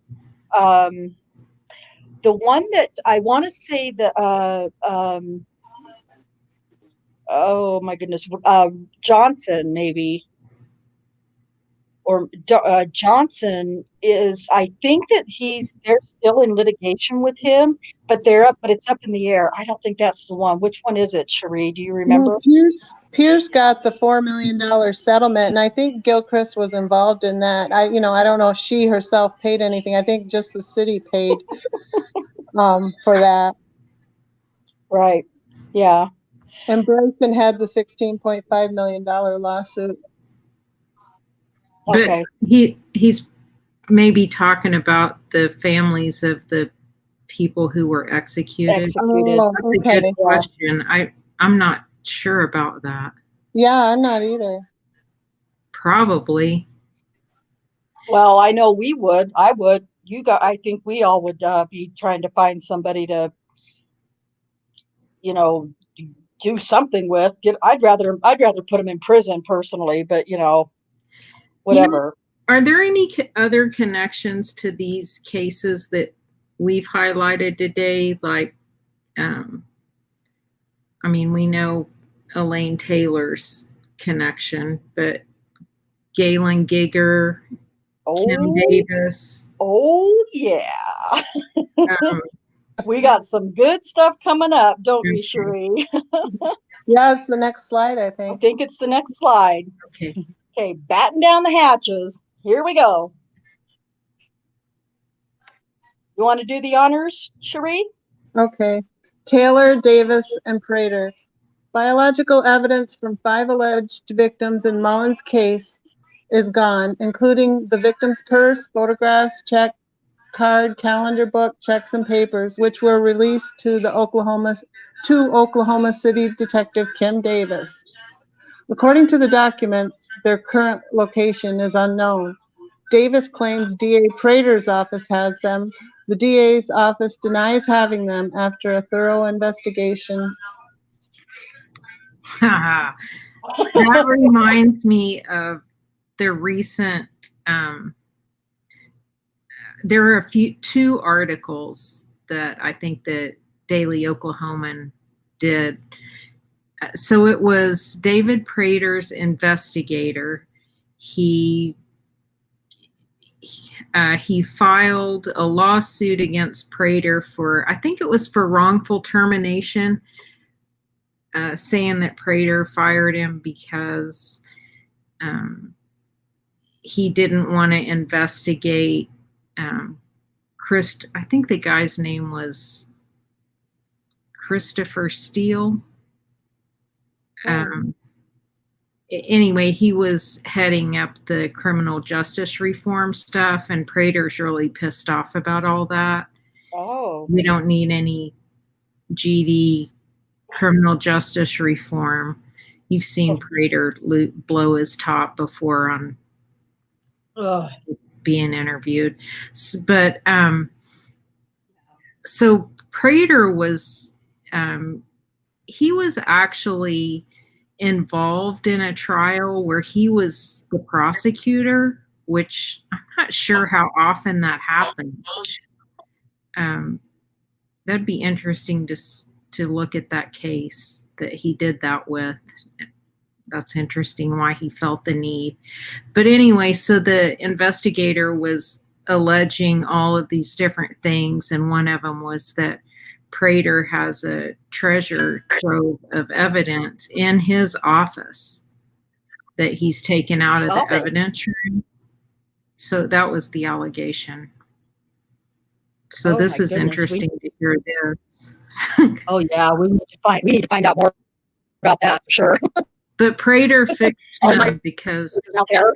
The one that I want to say oh my goodness, Johnson maybe, or Johnson is, I think that they're still in litigation with him, but it's up in the air. I don't think that's the one. Which one is it, Cherie? Do you remember? No, Pierce got the $4 million settlement, and I think Gilchrist was involved in that. I don't know if she herself paid anything. I think just the city paid for that. Right. Yeah. And Bryson had the $16.5 million lawsuit. Okay. But he's maybe talking about the families of the people who were executed. Oh, That's okay. a good question. I'm not sure about that. Yeah, I'm not either. Probably. Well, I know I would. I think we all would be trying to find somebody to, do something with. I'd rather put them in prison personally, but whatever. Are there any other connections to these cases that we've highlighted today? Like, I mean, we know Elaine Taylor's connection, but Galen Giger, Kim Davis. Oh yeah. We got some good stuff coming up, don't we, Cherie? Yeah, it's the next slide, I think. I think it's the next slide. Okay. Okay, batten down the hatches. Here we go. You want to do the honors, Cherie? Okay. Taylor, Davis, and Prater. Biological evidence from 5 alleged victims in Mullen's case is gone, including the victim's purse, photographs, check, card, calendar book, checks, and papers, which were released to Oklahoma City Detective Kim Davis. According to the documents, their current location is unknown. Davis claims DA Prater's office has them. The DA's office denies having them after a thorough investigation. That reminds me of the recent, there are two articles that I think the Daily Oklahoman did. So it was David Prater's investigator. He filed a lawsuit against Prater for, I think it was for wrongful termination, saying that Prater fired him because he didn't want to investigate I think the guy's name was Christopher Steele. Anyway, he was heading up the criminal justice reform stuff, and Prater's really pissed off about all that. Oh. We don't need any GD criminal justice reform. You've seen Prater blow his top before on being interviewed. But so Prater was, he was actually involved in a trial where he was the prosecutor, which I'm not sure how often that happens. That'd be interesting to look at that case that he did that with. That's interesting why he felt the need. But anyway, so the investigator was alleging all of these different things, and one of them was that Prater has a treasure trove of evidence in his office that he's taken out of the Okay. evidence room. So that was the allegation. So Oh, this my is goodness. interesting to hear this. Oh yeah, we need to find out more about that for sure. But Prater fixed Oh my him because out there.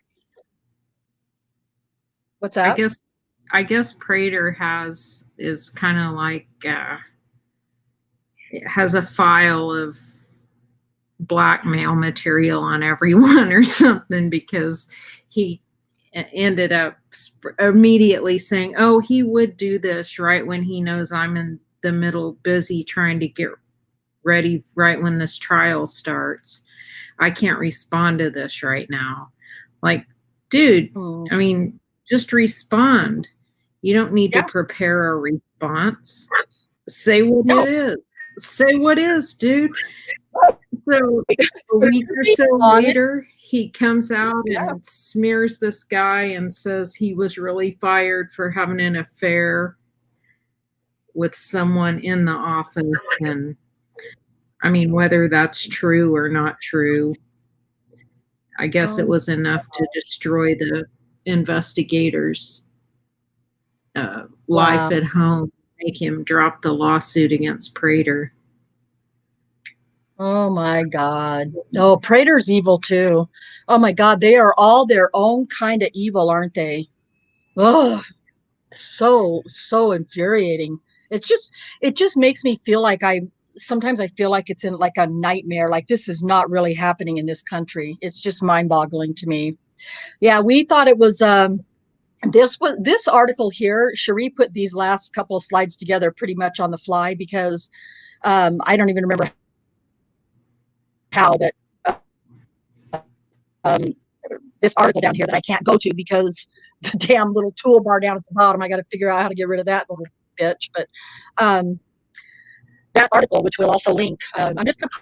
What's I that? guess Prater is kind of like has a file of blackmail material on everyone or something, because he ended up immediately saying, oh, he would do this right when he knows I'm in the middle busy trying to get ready right when this trial starts. I can't respond to this right now. Like, dude, I mean, just respond. You don't need to prepare a response. Say what it is. Say what is, dude. So a week or so later, he comes out and smears this guy and says he was really fired for having an affair with someone in the office. And I mean, whether that's true or not true, I guess it was enough to destroy the investigator's life at home, make him drop the lawsuit against Prater. Oh my God. Oh, Prater's evil too. Oh my God, they are all their own kind of evil, aren't they? Oh, so infuriating. It just makes me feel like sometimes I feel like it's in like a nightmare, like this is not really happening in this country. It's just mind-boggling to me. Yeah, we thought it was this article here. Cherie put these last couple of slides together pretty much on the fly because I don't even remember how, but um, this article down here that I can't go to because the damn little toolbar down at the bottom, I got to figure out how to get rid of that little bitch. But that article, which we'll also link, I'm just going to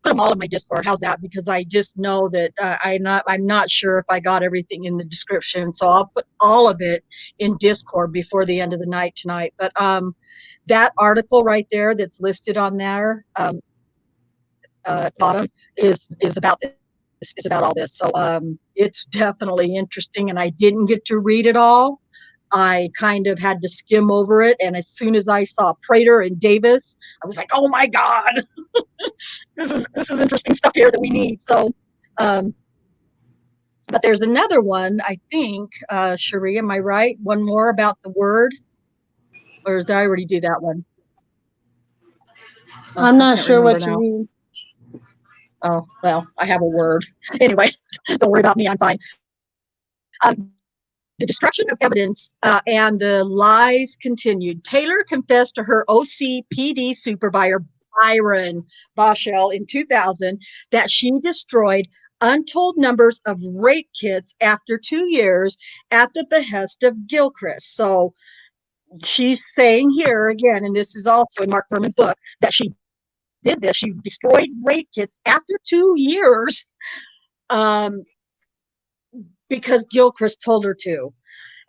put them all in my Discord. How's that? Because I just know that I'm not sure if I got everything in the description, so I'll put all of it in Discord before the end of the night tonight. But that article right there that's listed on there bottom is about this. Is about all this. So it's definitely interesting, and I didn't get to read it all. I kind of had to skim over it, and as soon as I saw Prater and Davis, I was like, "Oh my God, this is interesting stuff here that we need." So, but there's another one, I think, Cherie, am I right? One more about the word, or did I already do that one? Oh, I'm I not can't sure remember what you now. mean. Oh well, I have a word anyway. Don't worry about me. I'm fine. The destruction of evidence and the lies continued. Taylor confessed to her OCPD supervisor, Byron Boschel, in 2000 that she destroyed untold numbers of rape kits after 2 years at the behest of Gilchrist. So she's saying here again, and this is also in Mark Furman's book, that she did this. She destroyed rape kits after 2 years because Gilchrist told her to.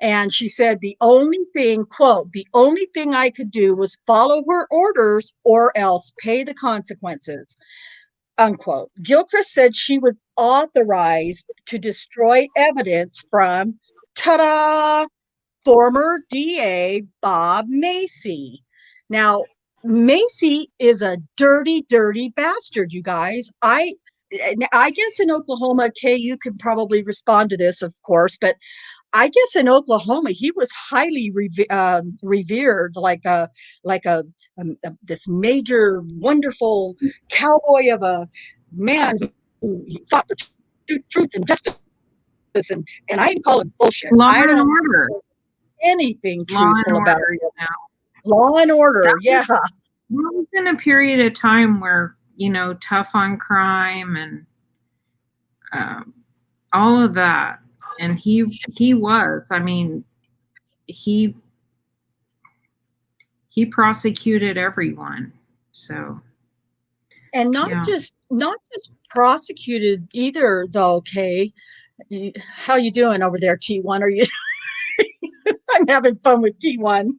And she said, the only thing, quote, the only thing I could do was follow her orders or else pay the consequences, unquote. Gilchrist said she was authorized to destroy evidence from, ta-da, former DA Bob Macy. Now, Macy is a dirty, dirty bastard, you guys. I guess in Oklahoma, Kay, you could probably respond to this, of course, but I guess in Oklahoma, he was highly revered, like this major, wonderful cowboy of a man who fought for truth and justice. And I call it bullshit. Law I and don't order. know anything Law and truthful about order. it. Law and order, yeah. That was in a period of time where, tough on crime and all of that. And he was, I mean, he prosecuted everyone. So, And not just prosecuted either, though. Kay, how you doing over there, T1? Are you? I'm having fun with T1.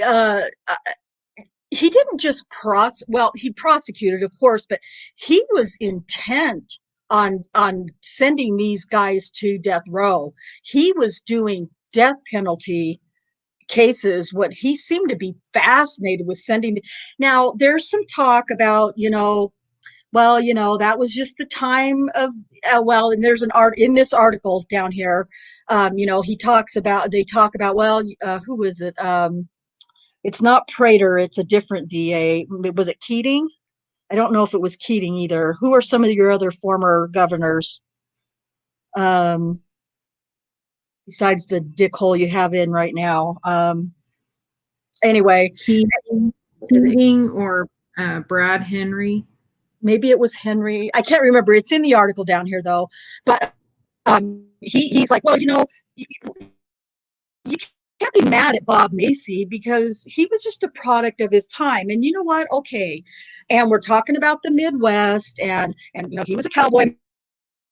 uh, he didn't just he prosecuted, of course, but he was intent on sending these guys to death row. He was doing death penalty cases. What he seemed to be fascinated with sending. Now, there's some talk about, well, that was just the time of, and there's an art in this article down here. They talk about, well, who was it? It's not Prater, it's a different DA. Was it Keating? I don't know if it was Keating either. Who are some of your other former governors? Besides the dickhole you have in right now. Anyway. Keating or Brad Henry. Maybe it was Henry. I can't remember. It's in the article down here, though. But he's like, well, you can't be mad at Bob Macy because he was just a product of his time. And you know what? Okay. And we're talking about the Midwest, and he was a cowboy.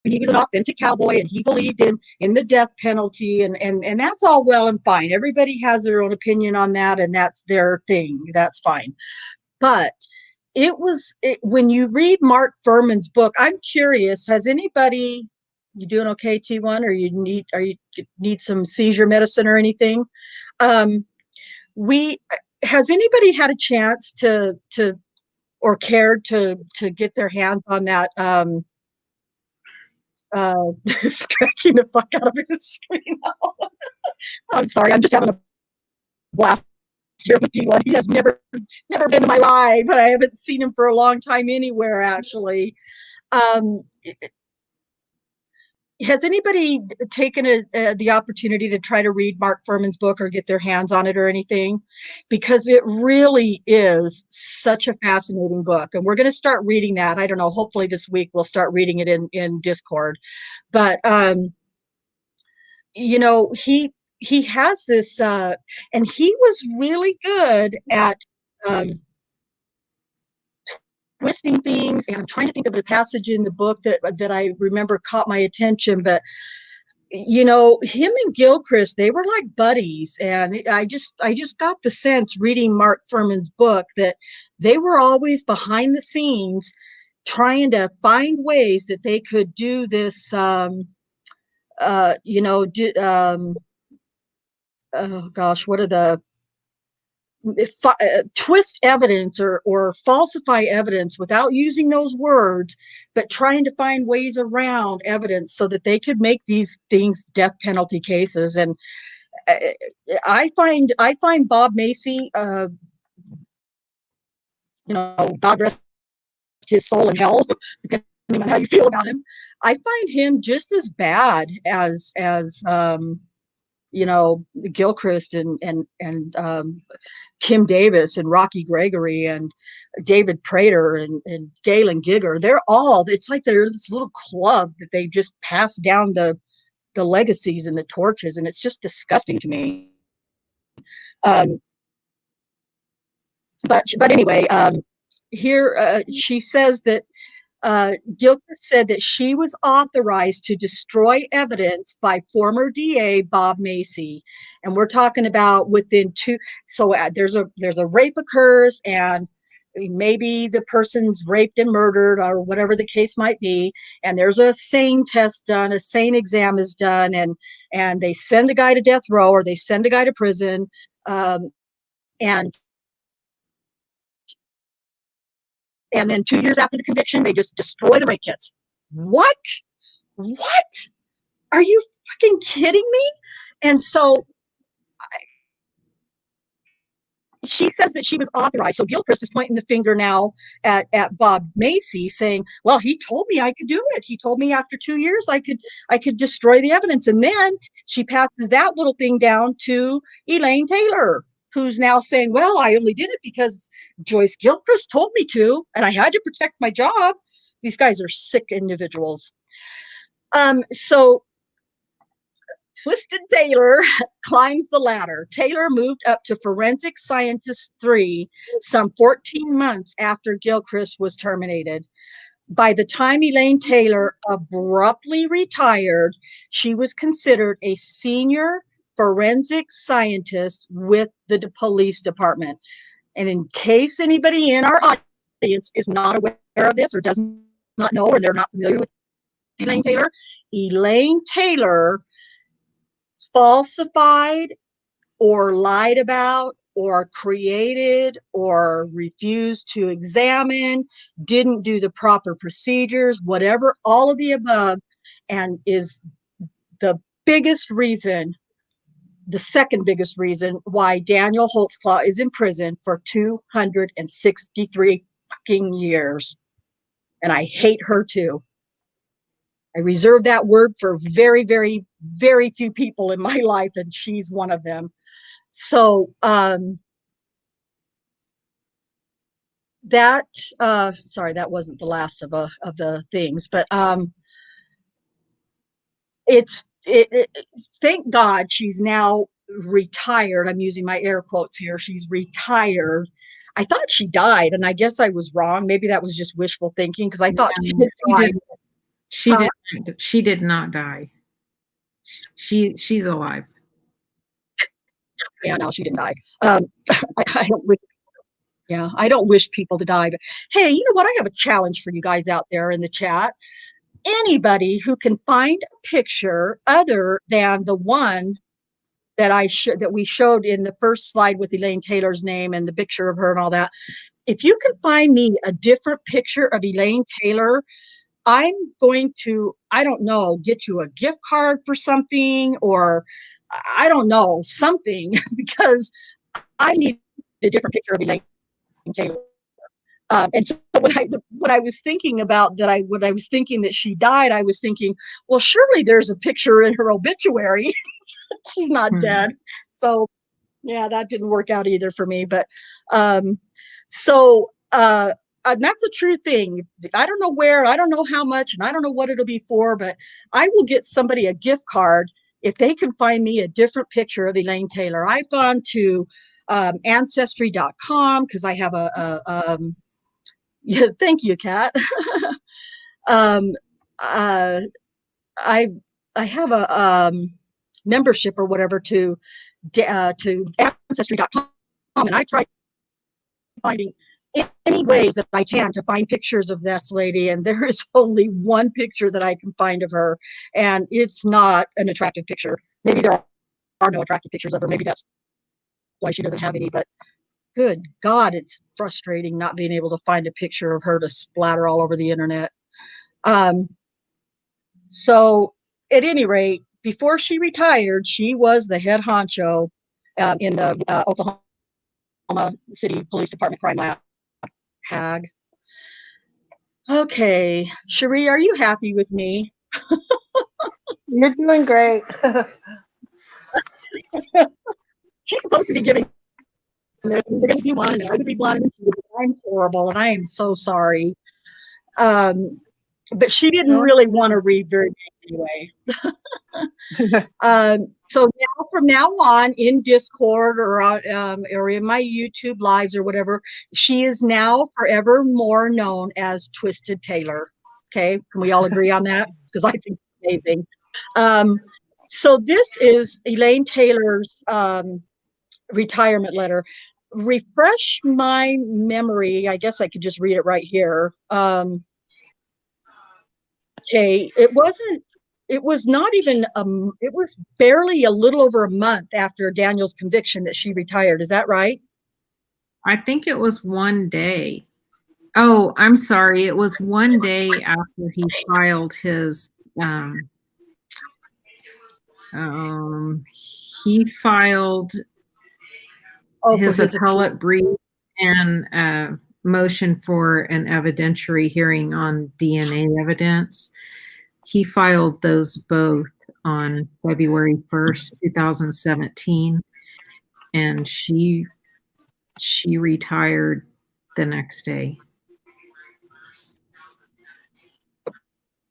He was an authentic cowboy, and he believed in the death penalty, and that's all well and fine. Everybody has their own opinion on that, and that's their thing. That's fine. But when you read Mark Furman's book, I'm curious, has anybody, you doing okay, T1, or you need some seizure medicine or anything? Has anybody had a chance to or cared to get their hands on that scratching the fuck out of his screen now? I'm sorry, I'm just having a blast here with T1. He has never been in my life, but I haven't seen him for a long time anywhere, actually. Has anybody taken the opportunity to try to read Mark Furman's book or get their hands on it or anything? Because it really is such a fascinating book. And we're going to start reading that. I don't know, hopefully this week we'll start reading it in Discord. But, he has this, and he was really good at twisting things. And I'm trying to think of a passage in the book that I remember caught my attention. But him and Gilchrist, they were like buddies, and I just got the sense reading Mark Furman's book that they were always behind the scenes trying to find ways that they could do this. Oh gosh, what are the twist evidence or falsify evidence without using those words, but trying to find ways around evidence so that they could make these things death penalty cases. And I find Bob Macy, God rest his soul in hell, depending on how you feel about him. I find him just as bad as Gilchrist and Kim Davis and Rocky Gregory and David Prater and Galen Gigger. It's like they're this little club that they just pass down the legacies and the torches, and it's just disgusting to me. But anyway, here she says that Gilchrist said that she was authorized to destroy evidence by former DA Bob Macy, and we're talking about within two. So there's a rape occurs, and maybe the person's raped and murdered, or whatever the case might be, and there's a SANE test done, a SANE exam is done, and they send a guy to death row or they send a guy to prison, and then 2 years after the conviction, they just destroy the rape kits. What? Are you fucking kidding me? And so she says that she was authorized. So Gilchrist is pointing the finger now at Bob Macy, saying, well, he told me I could do it. He told me after 2 years I could destroy the evidence. And then she passes that little thing down to Elaine Taylor, who's now saying, well, I only did it because Joyce Gilchrist told me to, and I had to protect my job. These guys are sick individuals. So Twisted Taylor climbs the ladder. Taylor moved up to forensic scientist 3 some 14 months after Gilchrist was terminated. By the time Elaine Taylor abruptly retired, she was considered a senior forensic scientist with the police department. And in case anybody in our audience is not aware of this or does not know, or they're not familiar with Elaine Taylor falsified or lied about or created or refused to examine, didn't do the proper procedures, whatever, all of the above, and is the biggest reason, the second biggest reason why Daniel Holtzclaw is in prison for 263 fucking years. And I hate her too. I reserve that word for very, very, very few people in my life, and she's one of them. So that sorry, that wasn't the last of the things, but thank God she's now retired. I'm using my air quotes here. She's retired. I thought she died, and I guess I was wrong. Maybe that was just wishful thinking, because I thought she did not die. She's alive. Yeah, no, she didn't die. I don't wish, yeah, I don't wish people to die. But hey, you know what? I have a challenge for you guys out there in the chat. Anybody who can find a picture other than the one that that we showed in the first slide with Elaine Taylor's name and the picture of her and all that, if you can find me a different picture of Elaine Taylor, I'm going to, I don't know, get you a gift card for something, or I don't know, something, because I need a different picture of Elaine Taylor. And so when I was thinking about that, when I was thinking that she died, I was thinking, well, surely there's a picture in her obituary. She's not dead. So yeah, that didn't work out either for me. But and that's a true thing. I don't know where, I don't know how much, and I don't know what it'll be for, but I will get somebody a gift card if they can find me a different picture of Elaine Taylor. I've gone to ancestry.com because I have yeah, thank you, Kat. I have a membership or whatever to ancestry.com, and I tried finding any ways that I can to find pictures of this lady, and there is only one picture that I can find of her, and it's not an attractive picture. Maybe there are no attractive pictures of her. Maybe that's why she doesn't have any, but good God, it's frustrating not being able to find a picture of her to splatter all over the internet. So at any rate, before she retired, she was the head honcho in the Oklahoma City Police Department Crime Lab. Hag. Okay, Cherie, are you happy with me? You're doing great. She's supposed to be giving this, and they're going to be one, and I would be one, and I'm horrible, and I am so sorry. But she didn't really want to read very much anyway. So now, from now on, in Discord or in my YouTube lives or whatever, she is now forevermore known as Twisted Taylor. Okay, can we all agree on that? Because I think it's amazing. So this is Elaine Taylor's retirement letter. Refresh my memory. I guess I could just read it right here. Okay, it was not even it was barely a little over a month after Daniel's conviction that she retired. Is that right? I think it was one day. Oh, I'm sorry. It was one day after he filed his his appellate brief and motion for an evidentiary hearing on DNA evidence. He filed those both on February 1st, 2017, and she retired the next day.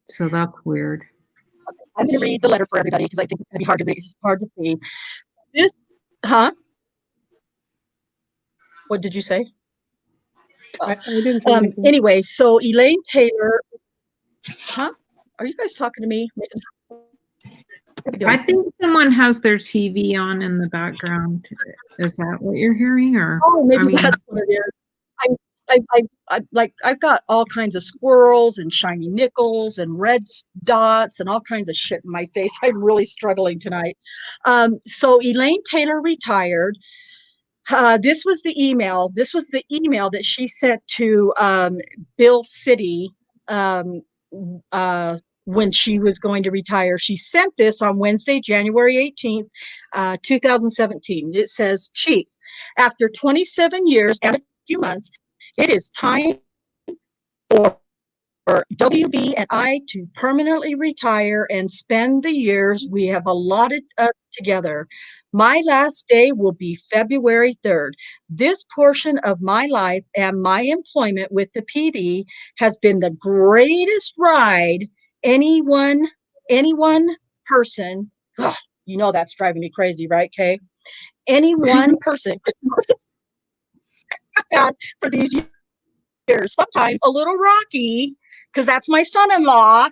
So that's weird. I'm going to read the letter for everybody because I think it's going to be hard to read, hard to see. This, huh? What did you say? I didn't say anything. Anyway, so Elaine Taylor, huh? Are you guys talking to me? I think someone has their TV on in the background. Is that what you're hearing? Or, Oh, maybe I mean, that's what it is. I've got all kinds of squirrels and shiny nickels and red dots and all kinds of shit in my face. I'm really struggling tonight. So Elaine Taylor retired. This was the email. This was the email that she sent to Bill City um, when she was going to retire. She sent this on Wednesday, January 18th, 2017. It says, Chief, after 27 years and a few months, it is time for WB and I to permanently retire and spend the years we have allotted us together. My last day will be February 3rd. This portion of my life and my employment with the PD has been the greatest ride any one person, ugh, you know that's driving me crazy, right, Kay? Any one person could have for these years. Sometimes a little rocky, because that's my son-in-law,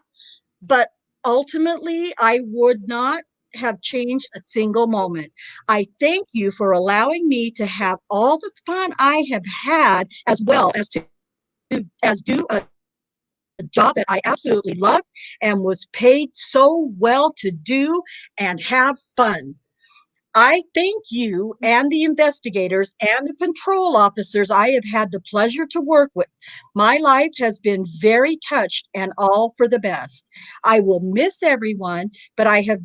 but ultimately I would not have changed a single moment. I thank you for allowing me to have all the fun I have had, as well as to do a job that I absolutely loved and was paid so well to do and have fun. I thank you and the investigators and the patrol officers I have had the pleasure to work with. My life has been very touched and all for the best. I will miss everyone, but I have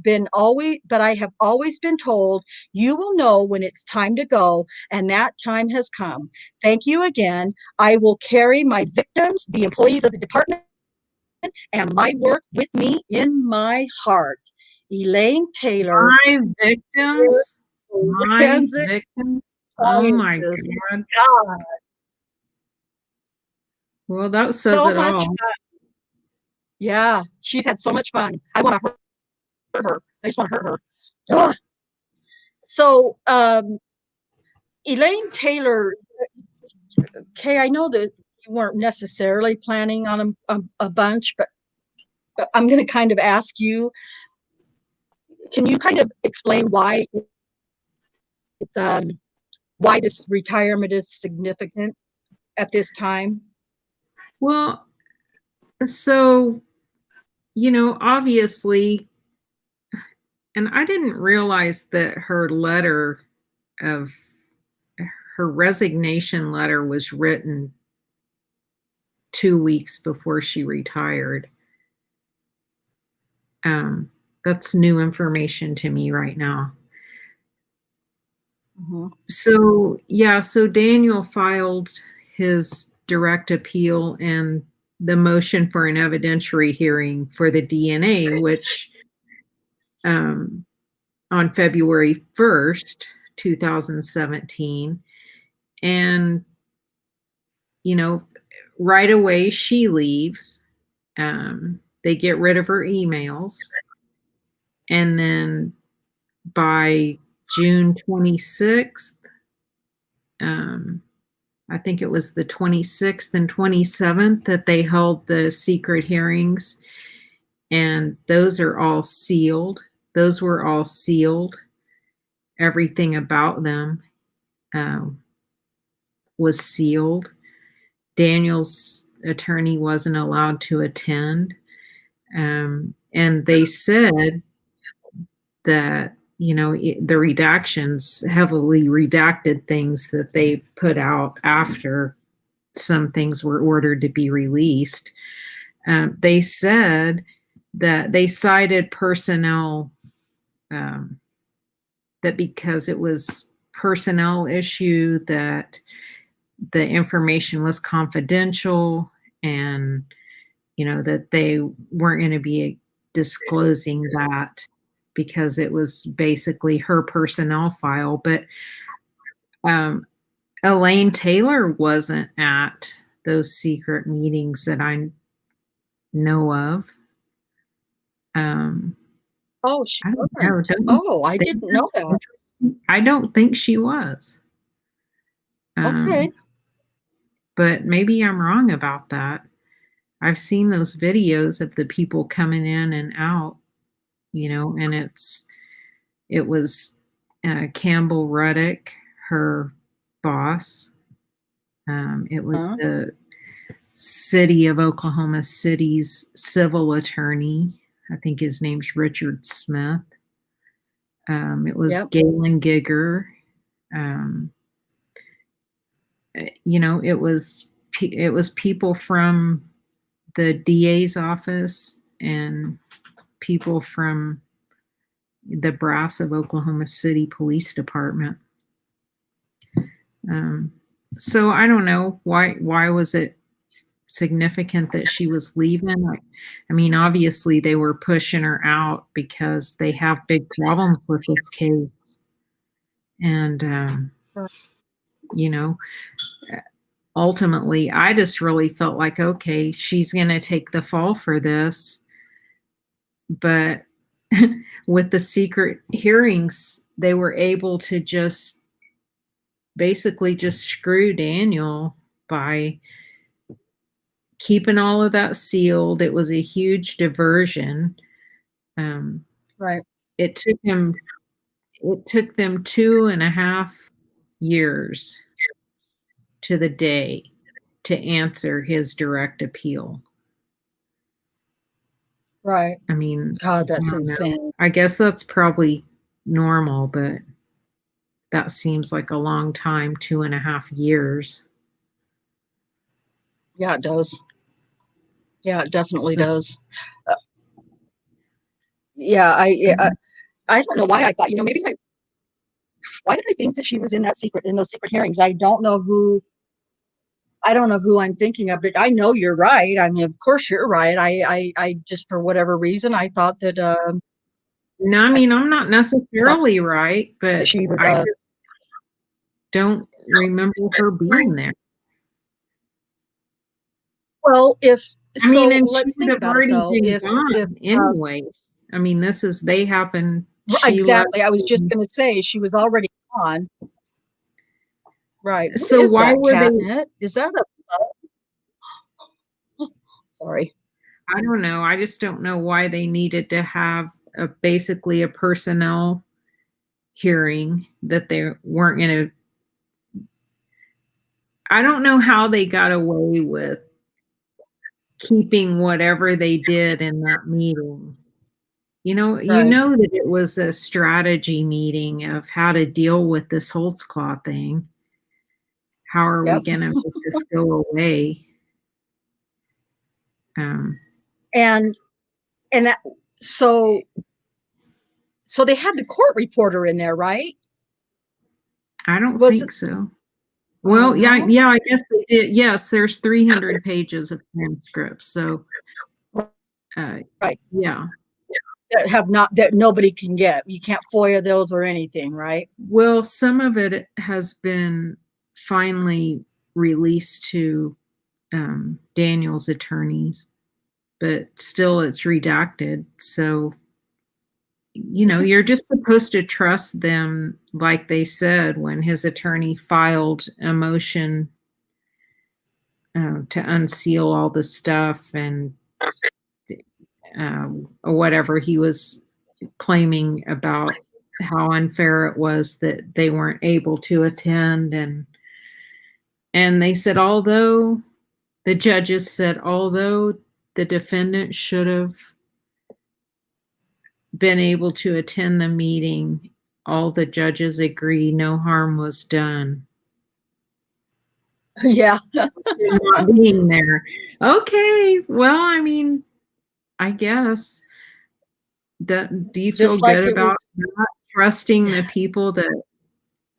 always been told you will know when it's time to go, and that time has come. Thank you again. I will carry my victims, the employees of the department, and my work with me in my heart. Elaine Taylor. my victims, my Forensic victims. Oh my scientist. God. God, Well, that says so it much all. fun. Yeah, she's had so much fun. I want to hurt her. I just want to hurt her. Ugh. So, Elaine Taylor, Kay, I know that you weren't necessarily planning on a bunch, but I'm going to kind of ask you, can you kind of explain it's why this retirement is significant at this time? Well, so, obviously, and I didn't realize that of her resignation letter was written 2 weeks before she retired. That's new information to me right now. Mm-hmm. So Daniel filed his direct appeal and the motion for an evidentiary hearing for the DNA, which on February 1st, 2017. And, right away she leaves. They get rid of her emails. And then by June 26th, I think it was the 26th and 27th that they held the secret hearings, and those are all sealed. Those were all sealed. Everything about them was sealed. Daniel's attorney wasn't allowed to attend. And they said that, the redactions heavily redacted things that they put out after some things were ordered to be released. They said that they cited personnel, that because it was personnel issue, that the information was confidential, and that they weren't going to be disclosing that because it was basically her personnel file. But Elaine Taylor wasn't at those secret meetings that I know of. Oh, she I don't wasn't. know. Oh, I didn't know that. I don't think she was. Okay. But maybe I'm wrong about that. I've seen those videos of the people coming in and out, and it was Campbell Ruddock, her boss. It was Huh? the city of Oklahoma City's civil attorney. I think his name's Richard Smith. It was Yep. Galen Gigger. It was people from the DA's office and people from the brass of Oklahoma City Police Department. So I don't know why was it significant that she was leaving. I mean, obviously they were pushing her out because they have big problems with this case. And, ultimately, I just really felt like, okay, she's going to take the fall for this. But with the secret hearings, they were able to just basically just screw Daniel by keeping all of that sealed. It was a huge diversion. Right. It took them 2.5 years to the day to answer his direct appeal. Right. I mean, God, that's I don't know. insane. I guess that's probably normal, but that seems like a long time, 2.5 years. Yeah, it does. Yeah, it definitely So, does. Yeah, I don't know why I thought, why did I think that she was in those secret hearings? I don't know who I'm thinking of, but I know you're right. I mean, of course you're right. I just, for whatever reason, I thought that, no, I mean, I'm not necessarily right, that but she was, I just don't remember her being there. well, I mean, and let's she would think have about it already though. been gone anyway. I mean, they happened, she left. Exactly. I was just going to say she was already gone. Right. What So is why that, were they? catnip? Is that sorry. I don't know. I just don't know why they needed to have basically a personnel hearing that they weren't going to. I don't know how they got away with keeping whatever they did in that meeting. Right. That it was a strategy meeting of how to deal with this Holtzclaw thing. How are we Yep. going to make this go away? And that, so they had the court reporter in there, right? I don't Was it? think so. Oh, Well, yeah, no? I guess they did. Yes, there's 300 pages of transcripts. So, Right. yeah. That nobody can get. You can't FOIA those or anything, right? Well, some of it has been finally released to Daniel's attorneys, but still it's redacted. So, you're just supposed to trust them, like they said when his attorney filed a motion to unseal all the stuff and or whatever he was claiming about how unfair it was that they weren't able to attend. And they said, although the judges said, although the defendant should have been able to attend the meeting, all the judges agree no harm was done. Yeah. Not being there. Okay, well, I mean, I guess. Do you feel Just like good it about was. not trusting the people that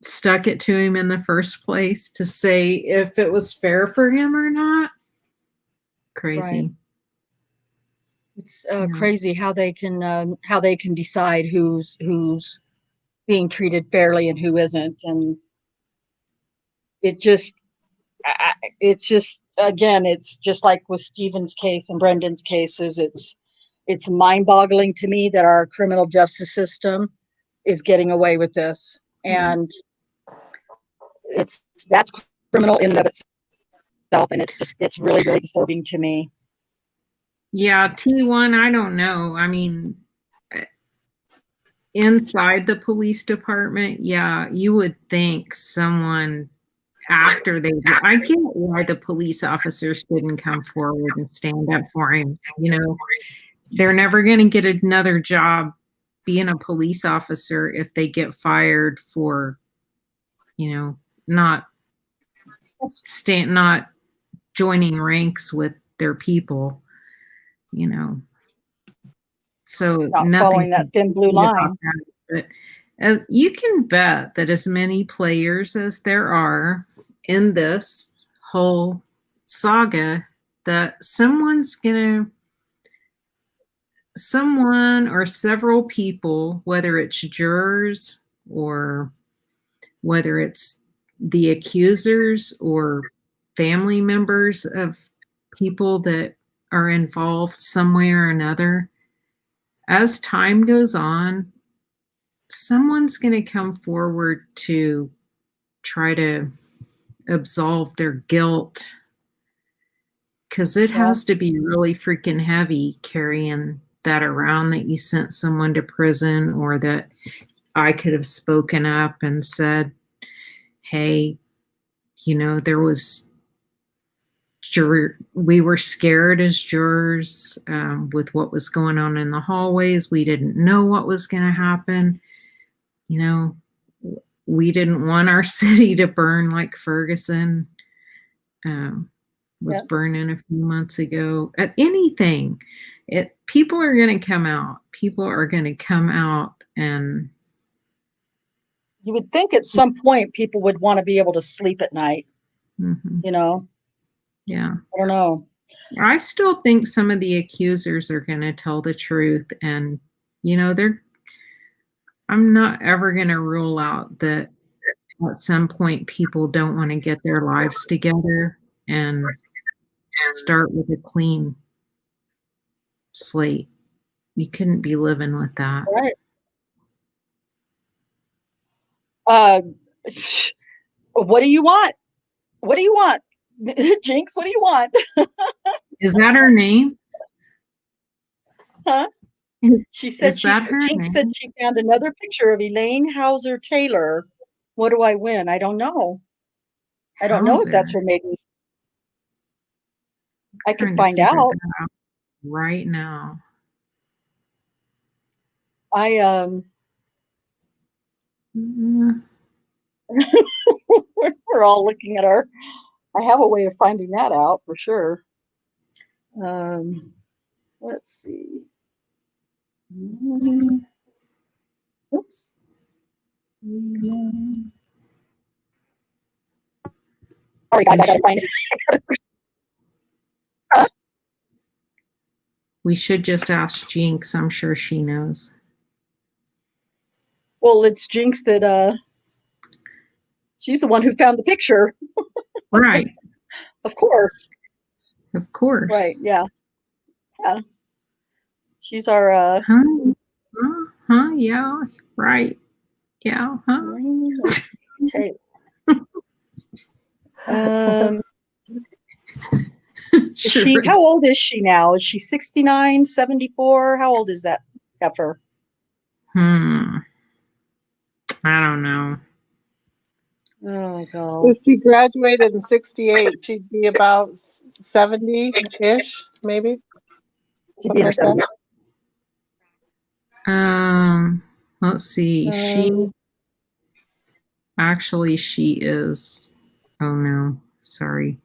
stuck it to him in the first place to say if it was fair for him or not? Crazy. Right. It's Yeah. crazy how they can decide who's being treated fairly and who isn't, and it just it's just, again, it's just like with Stephen's case and Brendan's cases. It's mind-boggling to me that our criminal justice system is getting away with this, and that's criminal in and of itself, and it's really, really disturbing to me. Yeah, T1, I don't know. I mean, inside the police department, yeah, you would think someone after they, I get why the police officers didn't come forward and stand up for him. They're never going to get another job being a police officer if they get fired for, not not joining ranks with their people, so Not nothing following that thin blue about line. that. But you can bet that as many players as there are in this whole saga, that someone or several people, whether it's jurors or whether it's the accusers or family members of people that are involved some way or another, as time goes on, someone's going to come forward to try to absolve their guilt, because it has to be really freaking heavy carrying that around, that you sent someone to prison, or that I could have spoken up and said, hey, there was we were scared as jurors with what was going on in the hallways. We didn't know what was going to happen. We didn't want our city to burn like Ferguson was burning a few months ago. At anything, people are going to come out. People are going to come out, and You would think at some point people would want to be able to sleep at night. Yeah. I don't know. I still think some of the accusers are going to tell the truth, and I'm not ever going to rule out that at some point people don't want to get their lives together and start with a clean slate. You couldn't be living with that. Right. What do you want? What do you want? Jinx, what do you want? Is that her name? Huh? She said Jinx said she found another picture of Elaine Taylor. What do I win? I don't know. I don't know if that's her maiden. I can find out right now. We're all looking at I have a way of finding that out for sure. Let's see. Oops. Sorry guys, I gotta find it. We should just ask Jinx. I'm sure she knows. Well, it's Jinx that she's the one who found the picture. Right. Of course. Of course. Right, yeah. Yeah. She's our yeah, right. Yeah, Sure. How old is she now? Is she 69, 74? How old is that heifer? I don't know. Oh God. If she graduated in 68, she'd be about 70-ish, maybe. Something like that. Let's see. She is. Oh no, sorry.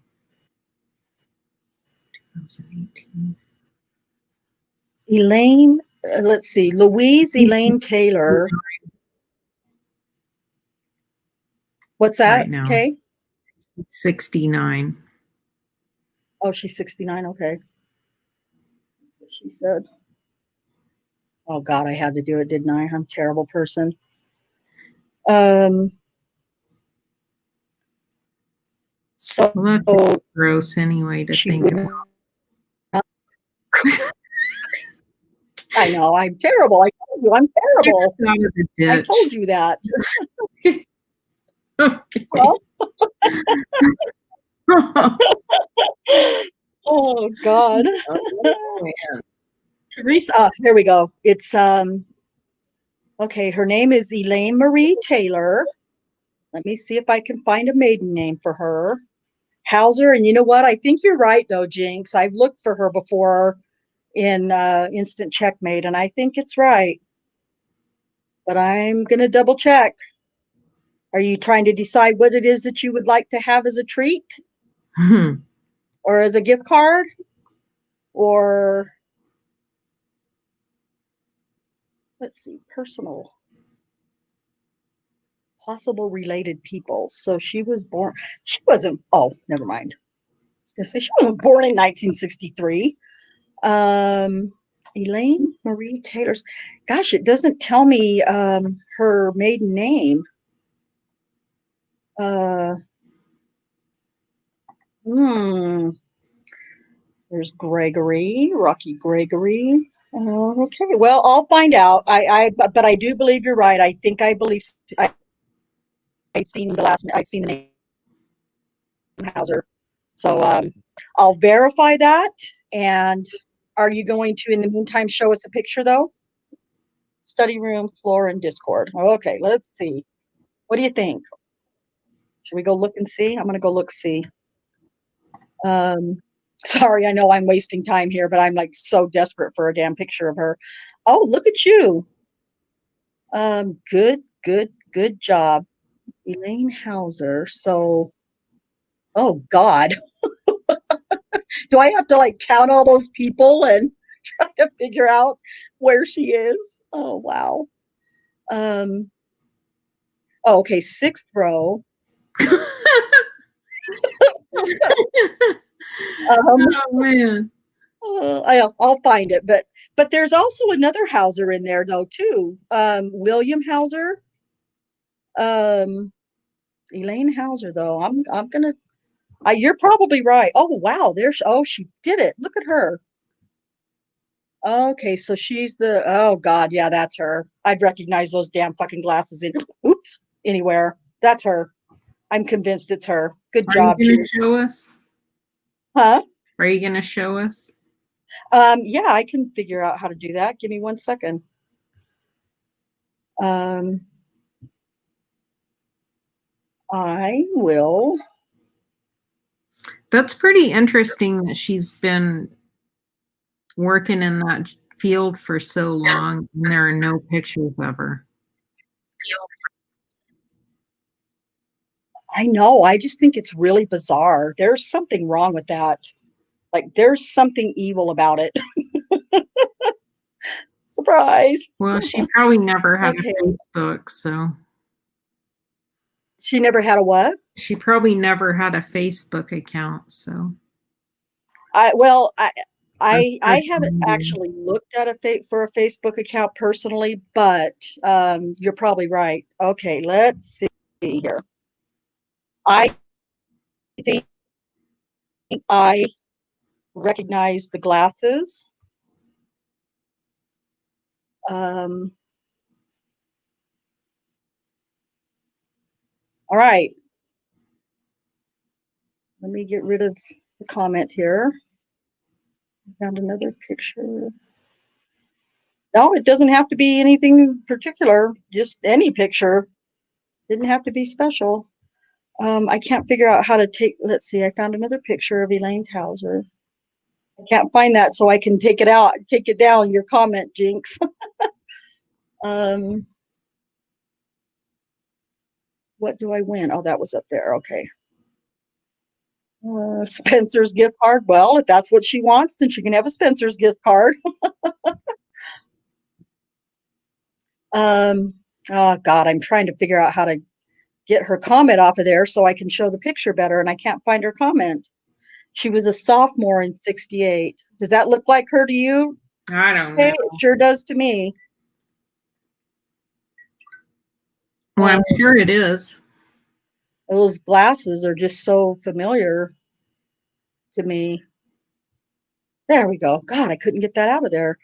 2018. Elaine, let's see, Louise Elaine Taylor. What's that? Right now. Okay. 69. Oh, she's 69. Okay. That's what she said. Oh God, I had to do it, didn't I? I'm a terrible person. So well, that's gross anyway to think about. I know, I'm terrible. I told you I'm terrible. I told you that. Okay. Oh God. Teresa, here we go. It's Okay, her name is Elaine Marie Taylor. Let me see if I can find a maiden name for her. Hauser, and you know what? I think you're right, though, Jinx. I've looked for her before in Instant Checkmate, and I think it's right. But I'm going to double check. Are you trying to decide what it is that you would like to have as a treat? Or as a gift card? Or, let's see, personal. Possible related people. So she wasn't, oh, never mind. I was going to say she wasn't born in 1963. Elaine Marie Taylor's. Gosh, it doesn't tell me her maiden name. Uh, There's Gregory, Rocky Gregory. Okay, well, I'll find out. But I do believe you're right. I've seen the name Hauser. So I'll verify that. And are you going to, in the meantime, show us a picture though? Study room, floor, and Discord. Okay, let's see. What do you think? Should we go look and see? I'm gonna go look see. Sorry, I know I'm wasting time here, but I'm like so desperate for a damn picture of her. Oh, look at you. Good job, Elaine Hauser. So, oh God, do I have to like count all those people and try to figure out where she is? Oh wow. Um, oh, okay, sixth row. Um, Oh man. I'll find it, but there's also another Hauser in there though too. William Hauser. Um, Elaine Hauser though. I'm gonna. You're probably right. Oh wow, she did it. Look at her. Okay, so she's the. Oh God, yeah, that's her. I'd recognize those damn fucking glasses in. Oops, anywhere. That's her. I'm convinced it's her. Good Are you job, gonna Jude. show us? Huh? Are you gonna show us? Yeah, I can figure out how to do that. Give me 1 second. Um, I will. That's pretty interesting that she's been working in that field for so long and there are no pictures of her. I know. I just think it's really bizarre. There's something wrong with that. Like, there's something evil about it. Surprise. Well, she probably never had Okay. a Facebook, so She never had a what? she probably never had a Facebook account, so Well, or I social haven't media. actually looked at for a Facebook account personally, but you're probably right. Okay, let's see here. I think I recognize the glasses. Um, all right. Let me get rid of the comment here. Found another picture. No, it doesn't have to be anything particular, just any picture. Didn't have to be special. I can't figure out how to take, let's see, I found another picture of Elaine Towser. I can't find that, so I can take it down, your comment, Jinx. um, what do I win? Oh, that was up there, okay. Spencer's gift card. Well, if that's what she wants, then she can have a Spencer's gift card. Oh God, I'm trying to figure out how to get her comment off of there so I can show the picture better, and I can't find her comment. She was a sophomore in 68. Does that look like her to you? I don't Hey, know. it sure does to me. Well, I'm sure it is. Those glasses are just so familiar to me. There we go. God, I couldn't get that out of there.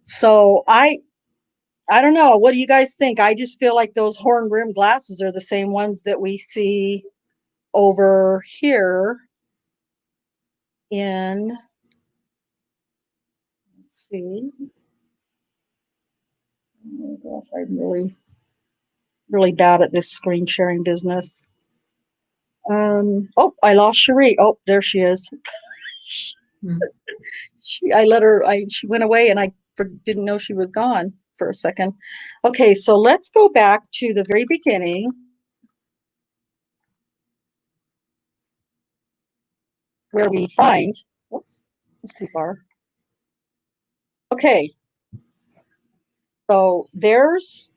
So I don't know. What do you guys think? I just feel like those horn rimmed glasses are the same ones that we see over here in, let's see, Oh gosh, I'm really bad at this screen sharing business. Oh, I lost Cherie. Oh, there she is. Hmm. She went away and didn't know she was gone for a second. Okay, so let's go back to the very beginning. Where we find, whoops, that's too far. Okay, so there's,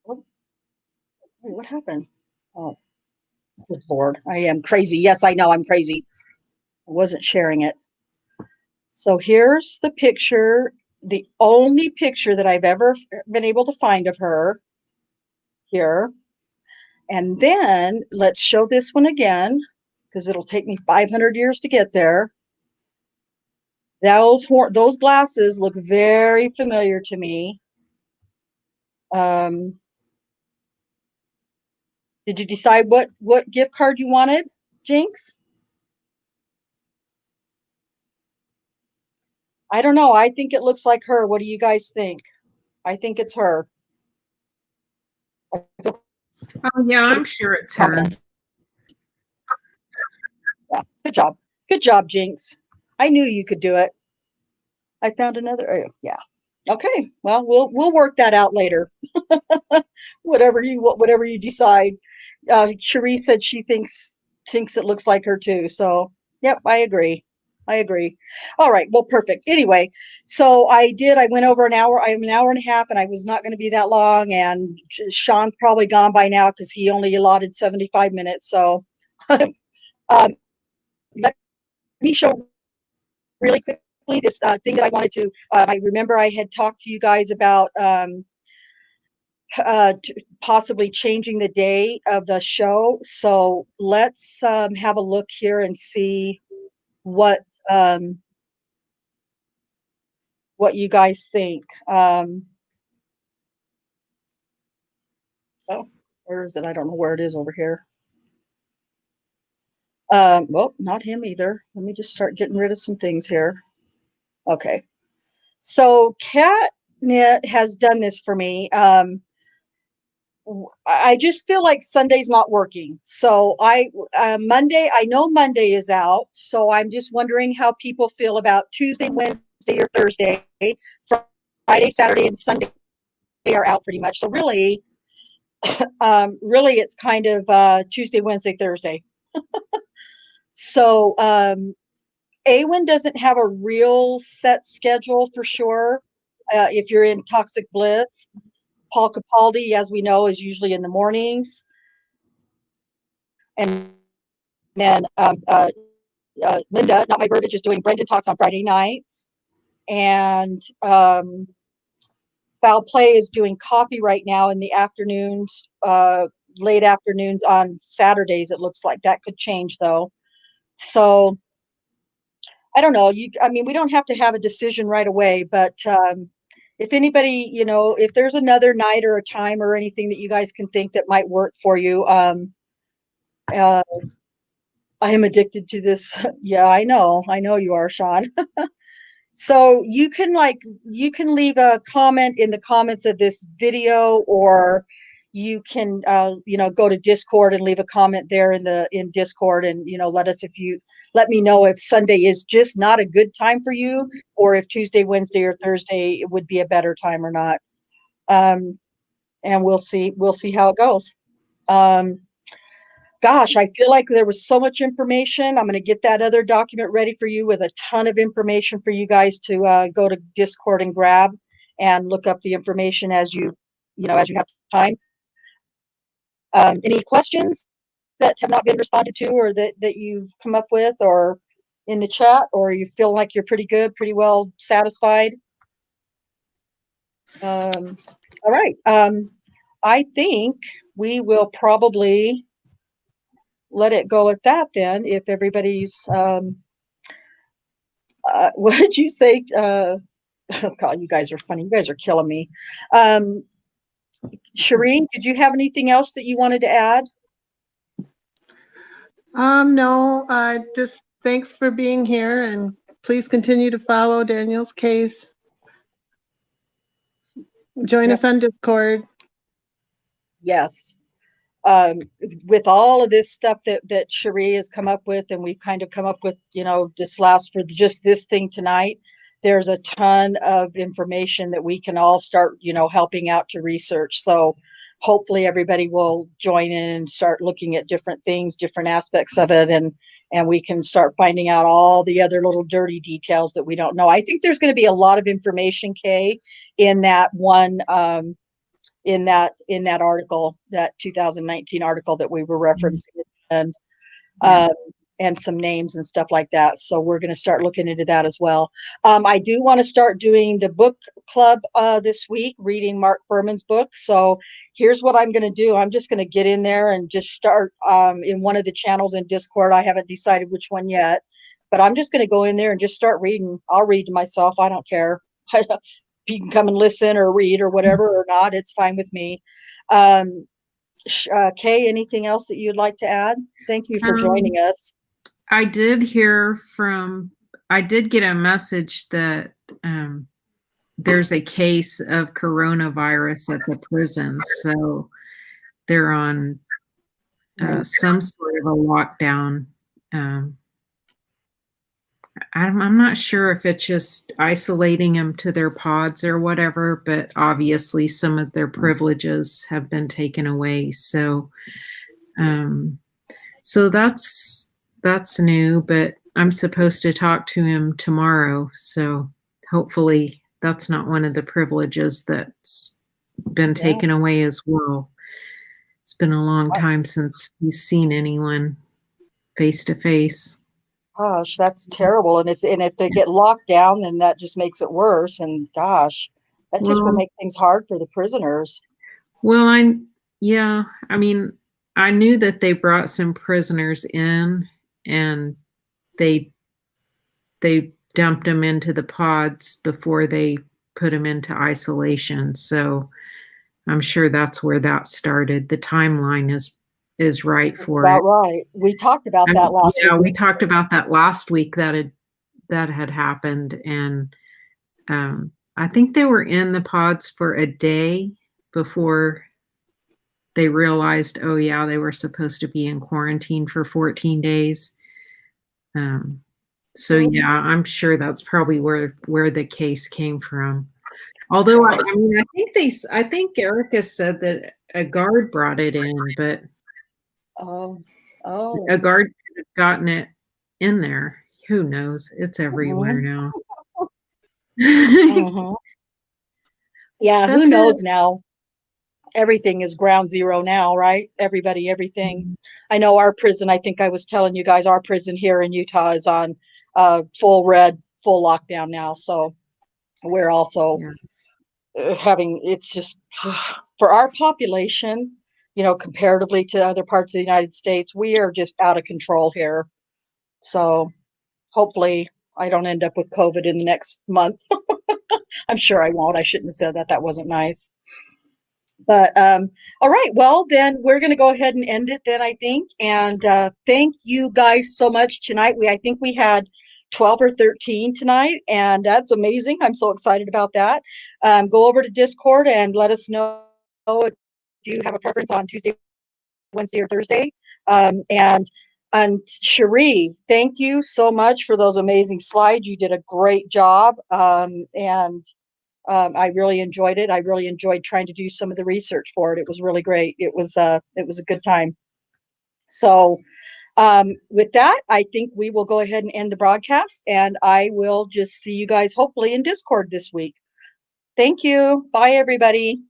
oh, wait, what happened? Oh, good Lord, I am crazy. Yes, I know I'm crazy. I wasn't sharing it. So here's the picture, the only picture that I've ever been able to find of her here. And then let's show this one again, because it'll take me 500 years to get there. Those glasses look very familiar to me. Did you decide what gift card you wanted, Jinx? I don't know. I think it looks like her. What do you guys think? I think it's her. Oh yeah, I'm sure it's her. Confident. Yeah, good job. Good job, Jinx. I knew you could do it. I found another. Yeah. Okay. Well, we'll work that out later. whatever you decide. Cherie said she thinks it looks like her too. So, yep, I agree. I agree. All right. Well, perfect. Anyway, so I went over an hour. I'm an hour and a half, and I was not going to be that long. And Sean's probably gone by now because he only allotted 75 minutes. So, let me show really quickly this thing that I wanted to. I remember I had talked to you guys about possibly changing the day of the show. So let's have a look here and see what you guys think. Oh, where is it? I don't know where it is over here. Well, not him either. Let me just start getting rid of some things here. Okay. So Catnet has done this for me. I just feel like Sunday's not working. So Monday, I know Monday is out. So I'm just wondering how people feel about Tuesday, Wednesday, or Thursday. Friday, Saturday, and Sunday are out pretty much. So really, really, it's kind of Tuesday, Wednesday, Thursday. So Awen doesn't have a real set schedule for sure. If you're in Toxic Bliss, Paul Capaldi, as we know, is usually in the mornings. And then Linda, not my verbiage, is doing Brendan Talks on Friday nights. And Foul Play is doing coffee right now in the afternoons, late afternoons on Saturdays. It looks like that could change though. So I don't know. I mean, we don't have to have a decision right away, but if anybody, if there's another night or a time or anything that you guys can think that might work for you, uh, I am addicted to this. Yeah, I know you are, Sean. So you can leave a comment in the comments of this video, or you can go to Discord and leave a comment there in Discord, and let me know if Sunday is just not a good time for you, or if Tuesday, Wednesday, or Thursday would be a better time or not. And we'll see how it goes. Gosh, I feel like there was so much information. I'm going to get that other document ready for you with a ton of information for you guys to go to Discord and grab and look up the information as you have time. Any questions that have not been responded to, or that you've come up with, or in the chat, or you feel like you're pretty well satisfied? All right. I think we will probably let it go at that then, if everybody's what did you say? Oh God, you guys are funny. You guys are killing me. Shireen, did you have anything else that you wanted to add? No, just thanks for being here, and please continue to follow Daniel's case. Join Yep. us on Discord. Yes. With all of this stuff that Cherie has come up with, and we've kind of come up with, this last for just this thing tonight, there's a ton of information that we can all start, helping out to research. So hopefully everybody will join in and start looking at different things, different aspects of it, and we can start finding out all the other little dirty details that we don't know. I think there's going to be a lot of information, Kay, in that one, in that article, that 2019 article that we were referencing, and Yeah. and some names and stuff like that. So we're going to start looking into that as well. I do want to start doing the book club this week, reading Mark Furman's book. So here's what I'm going to do. I'm just going to get in there and just start in one of the channels in Discord. I haven't decided which one yet, but I'm just going to go in there and just start reading. I'll read to myself. I don't care. You can come and listen or read or whatever or not. It's fine with me. Kay, anything else that you'd like to add? Thank you for joining us. I did get a message that there's a case of coronavirus at the prison. So they're on some sort of a lockdown. I'm not sure if it's just isolating them to their pods or whatever, but obviously some of their privileges have been taken away. So, so that's new, but I'm supposed to talk to him tomorrow. So hopefully that's not one of the privileges that's been taken away as well. It's been a long time since he's seen anyone face to face. Gosh, that's terrible. And if they get locked down, then that just makes it worse. And gosh, that just would make things hard for the prisoners. Well, I mean, I knew that they brought some prisoners in and they dumped them into the pods before they put them into isolation. So I'm sure that's where that started. The timeline is right for About it. right. We talked about that last week. Yeah, we talked about that last week that had happened, and I think they were in the pods for a day before they realized, oh yeah, they were supposed to be in quarantine for 14 days. So yeah, I'm sure that's probably where the case came from. Although I think Erica said that a guard brought it in, but a guard could have gotten it in there. Who knows? It's everywhere now. Yeah, That's who knows it. now? Everything is ground zero now, right? Everybody, everything. I know our prison, I think I was telling you guys, our prison here in Utah is on full lockdown now. So we're also having, it's just for our population, comparatively to other parts of the United States, we are just out of control here. So hopefully I don't end up with COVID in the next month. I'm sure I won't. I shouldn't have said that. That wasn't nice. But all right, well, then we're going to go ahead and end it then, I think. And thank you guys so much tonight. I think we had 12 or 13 tonight, and that's amazing. I'm so excited about that. Go over to Discord and let us know if you have a preference on Tuesday, Wednesday, or Thursday. And Cherie, thank you so much for those amazing slides. You did a great job. I really enjoyed it. I really enjoyed trying to do some of the research for it. It was really great. It was a good time. So with that, I think we will go ahead and end the broadcast, and I will just see you guys hopefully in Discord this week. Thank you. Bye, everybody.